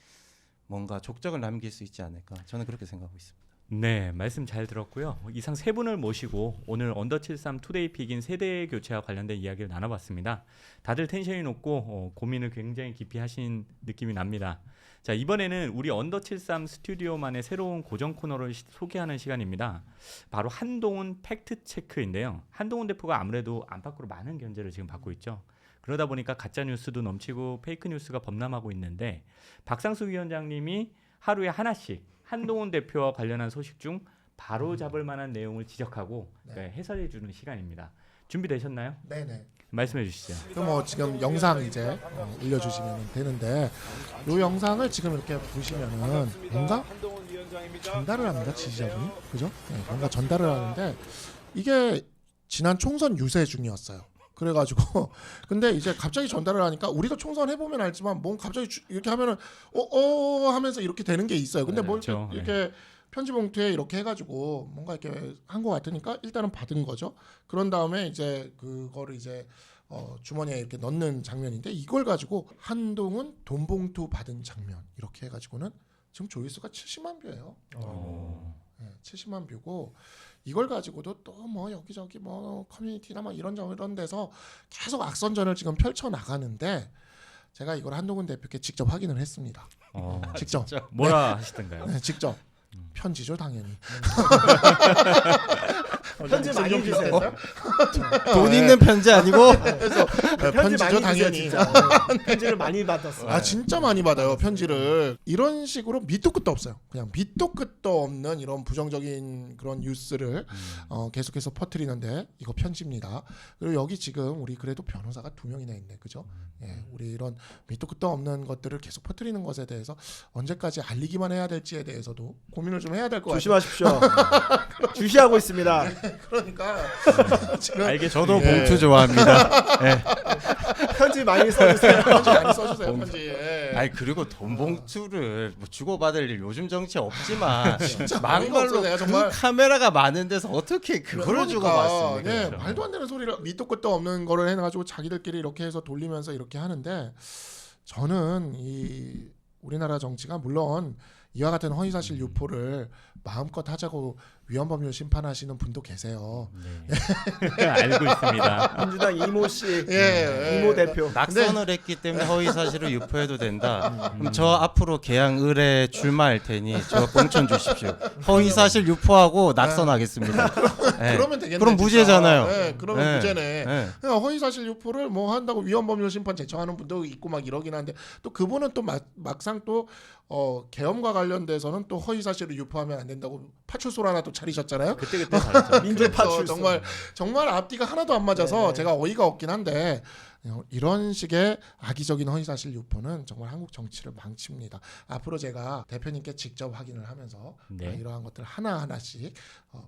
뭔가 족적을 남길 수 있지 않을까 저는 그렇게 생각하고 있습니다. 네, 말씀 잘 들었고요. 이상 세 분을 모시고 오늘 언더 73 투데이 픽인 세대 교체와 관련된 이야기를 나눠봤습니다. 다들 텐션이 높고 고민을 굉장히 깊이 하신 느낌이 납니다. 자, 이번에는 우리 언더 73 스튜디오만의 새로운 고정 코너를 소개하는 시간입니다. 바로 한동훈 팩트 체크인데요. 한동훈 대표가 아무래도 안팎으로 많은 견제를 지금 받고 있죠. 그러다 보니까 가짜 뉴스도 넘치고 페이크 뉴스가 범람하고 있는데 박상수 위원장님이 하루에 하나씩 한동훈 대표와 관련한 소식 중 바로 잡을 만한 내용을 지적하고 해설해 주는 시간입니다. 준비되셨나요? 네네. 말씀해 주시죠. 그럼 지금 영상 이제 올려주시면 되는데 이 영상을 지금 이렇게 보시면은 뭔가 전달을 합니다. 지지자분이 그죠? 네, 뭔가 전달을 하는데 이게 지난 총선 유세 중이었어요. 그래가지고 근데 이제 갑자기 전달을 하니까 우리도 총선 해보면 알지만 뭔 갑자기 이렇게 하면은 하면서 이렇게 되는 게 있어요. 근데 뭘 그렇죠. 이렇게 편지 봉투에 이렇게 해가지고 뭔가 이렇게 한 것 같으니까 일단은 받은 거죠. 그런 다음에 이제 그거를 이제 주머니에 이렇게 넣는 장면인데 이걸 가지고 한동훈 돈 봉투 받은 장면 이렇게 해가지고는 지금 조회수가 70만 뷰예요. 네, 70만 뷰고 이걸 가지고도 또 뭐 여기저기 뭐 커뮤니티나 뭐 이런 데서 계속 악선전을 지금 펼쳐 나가는데 제가 이걸 한동훈 대표께 직접 확인을 했습니다. 직접 뭐라 하시던가요? 네, 직접 편지죠 당연히. 편지 많이 주세요. 돈 있는 편지 아니고 그래서 편지죠 많이 당연히. 주세요, 진짜. 편지를 많이 받았어요. 아 진짜 많이 받아요 편지를. 이런 식으로 밑도 끝도 없어요. 그냥 밑도 끝도 없는 이런 부정적인 그런 뉴스를 계속해서 퍼뜨리는데 이거 편지입니다. 그리고 여기 지금 우리 그래도 변호사가 2명이나 있네, 그죠? 예, 우리 이런 밑도 끝도 없는 것들을 계속 퍼뜨리는 것에 대해서 언제까지 알리기만 해야 될지에 대해서도 고민을 좀 해야 될 것 같아요. 조심하십시오. 주시하고 있습니다. 그러니까 지금 알겠습니다. 저도 봉투 좋아합니다. 편지 많이 써주세요. 편지 많이 써주세요 편지. 예. 아니 그리고 돈 봉투를 뭐 주고받을 일 요즘 정치 없지만 진짜 어이가 막말로 없어, 내가 정말. 그 카메라가 많은 데서 어떻게 그거를 주고받습니까? 예, 그렇죠. 말도 안 되는 소리를 밑도 끝도 없는 거를 해가지고 자기들끼리 이렇게 해서 돌리면서 이렇게 하는데 저는 이 우리나라 정치가 물론 이와 같은 허위사실 유포를 마음껏 하자고 위헌법률 심판하시는 분도 계세요. 네. 알고 있습니다. 민주당 이모 씨, 예, 이모 대표. 낙선을 했기 때문에 허위 사실을 유포해도 된다. 그럼 저 앞으로 개항 을에 출마할 테니 저 공천 주십시오. 허위 사실 유포하고 낙선하겠습니다. 예. 그러면 되겠네. 그럼 진짜. 무죄잖아요. 예, 그러면 예. 무죄네. 예. 그냥 허위사실 유포를 뭐 한다고 위헌법률 심판 제청하는 분도 있고 막 이러긴 한데 또 그분은 또 막상 또 계엄과 관련돼서는 또 허위사실을 유포하면 안 된다고 파출소를 하나 또 차리셨잖아요. 그때 다르죠. 민주 그래서 파출소. 정말 앞뒤가 하나도 안 맞아서 네. 제가 어이가 없긴 한데 이런 식의 악의적인 허위사실 유포는 정말 한국 정치를 망칩니다. 앞으로 제가 대표님께 직접 확인을 하면서 네. 이러한 것들 하나하나씩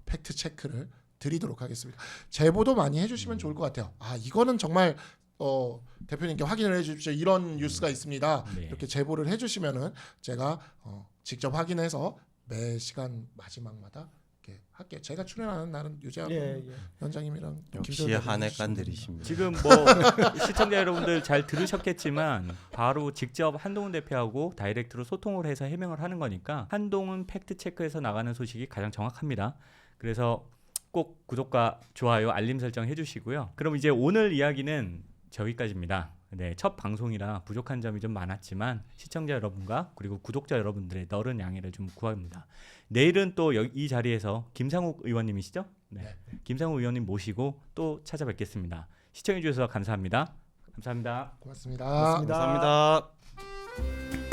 팩트 체크를 드리도록 하겠습니다. 제보도 많이 해주시면 좋을 것 같아요. 이거는 정말 대표님께 확인을 해주십시오. 이런 뉴스가 있습니다. 네. 이렇게 제보를 해주시면은 제가 직접 확인해서 매 시간 마지막마다 이렇게 할게요. 제가 출연하는 날은 유재학 예, 예. 위원장님이랑 역시 한해 깐들이십니다. 지금 뭐 시청자 여러분들 잘 들으셨겠지만 바로 직접 한동훈 대표하고 다이렉트로 소통을 해서 해명을 하는 거니까 한동훈 팩트 체크에서 나가는 소식이 가장 정확합니다. 그래서 꼭 구독과 좋아요, 알림 설정 해주시고요. 그럼 이제 오늘 이야기는 저기까지입니다. 네, 첫 방송이라 부족한 점이 좀 많았지만 시청자 여러분과 그리고 구독자 여러분들의 너른 양해를 좀 구합니다. 내일은 또 이 자리에서 김상욱 의원님이시죠? 네. 김상욱 의원님 모시고 또 찾아뵙겠습니다. 시청해 주셔서 감사합니다. 감사합니다. 고맙습니다. 고맙습니다. 감사합니다.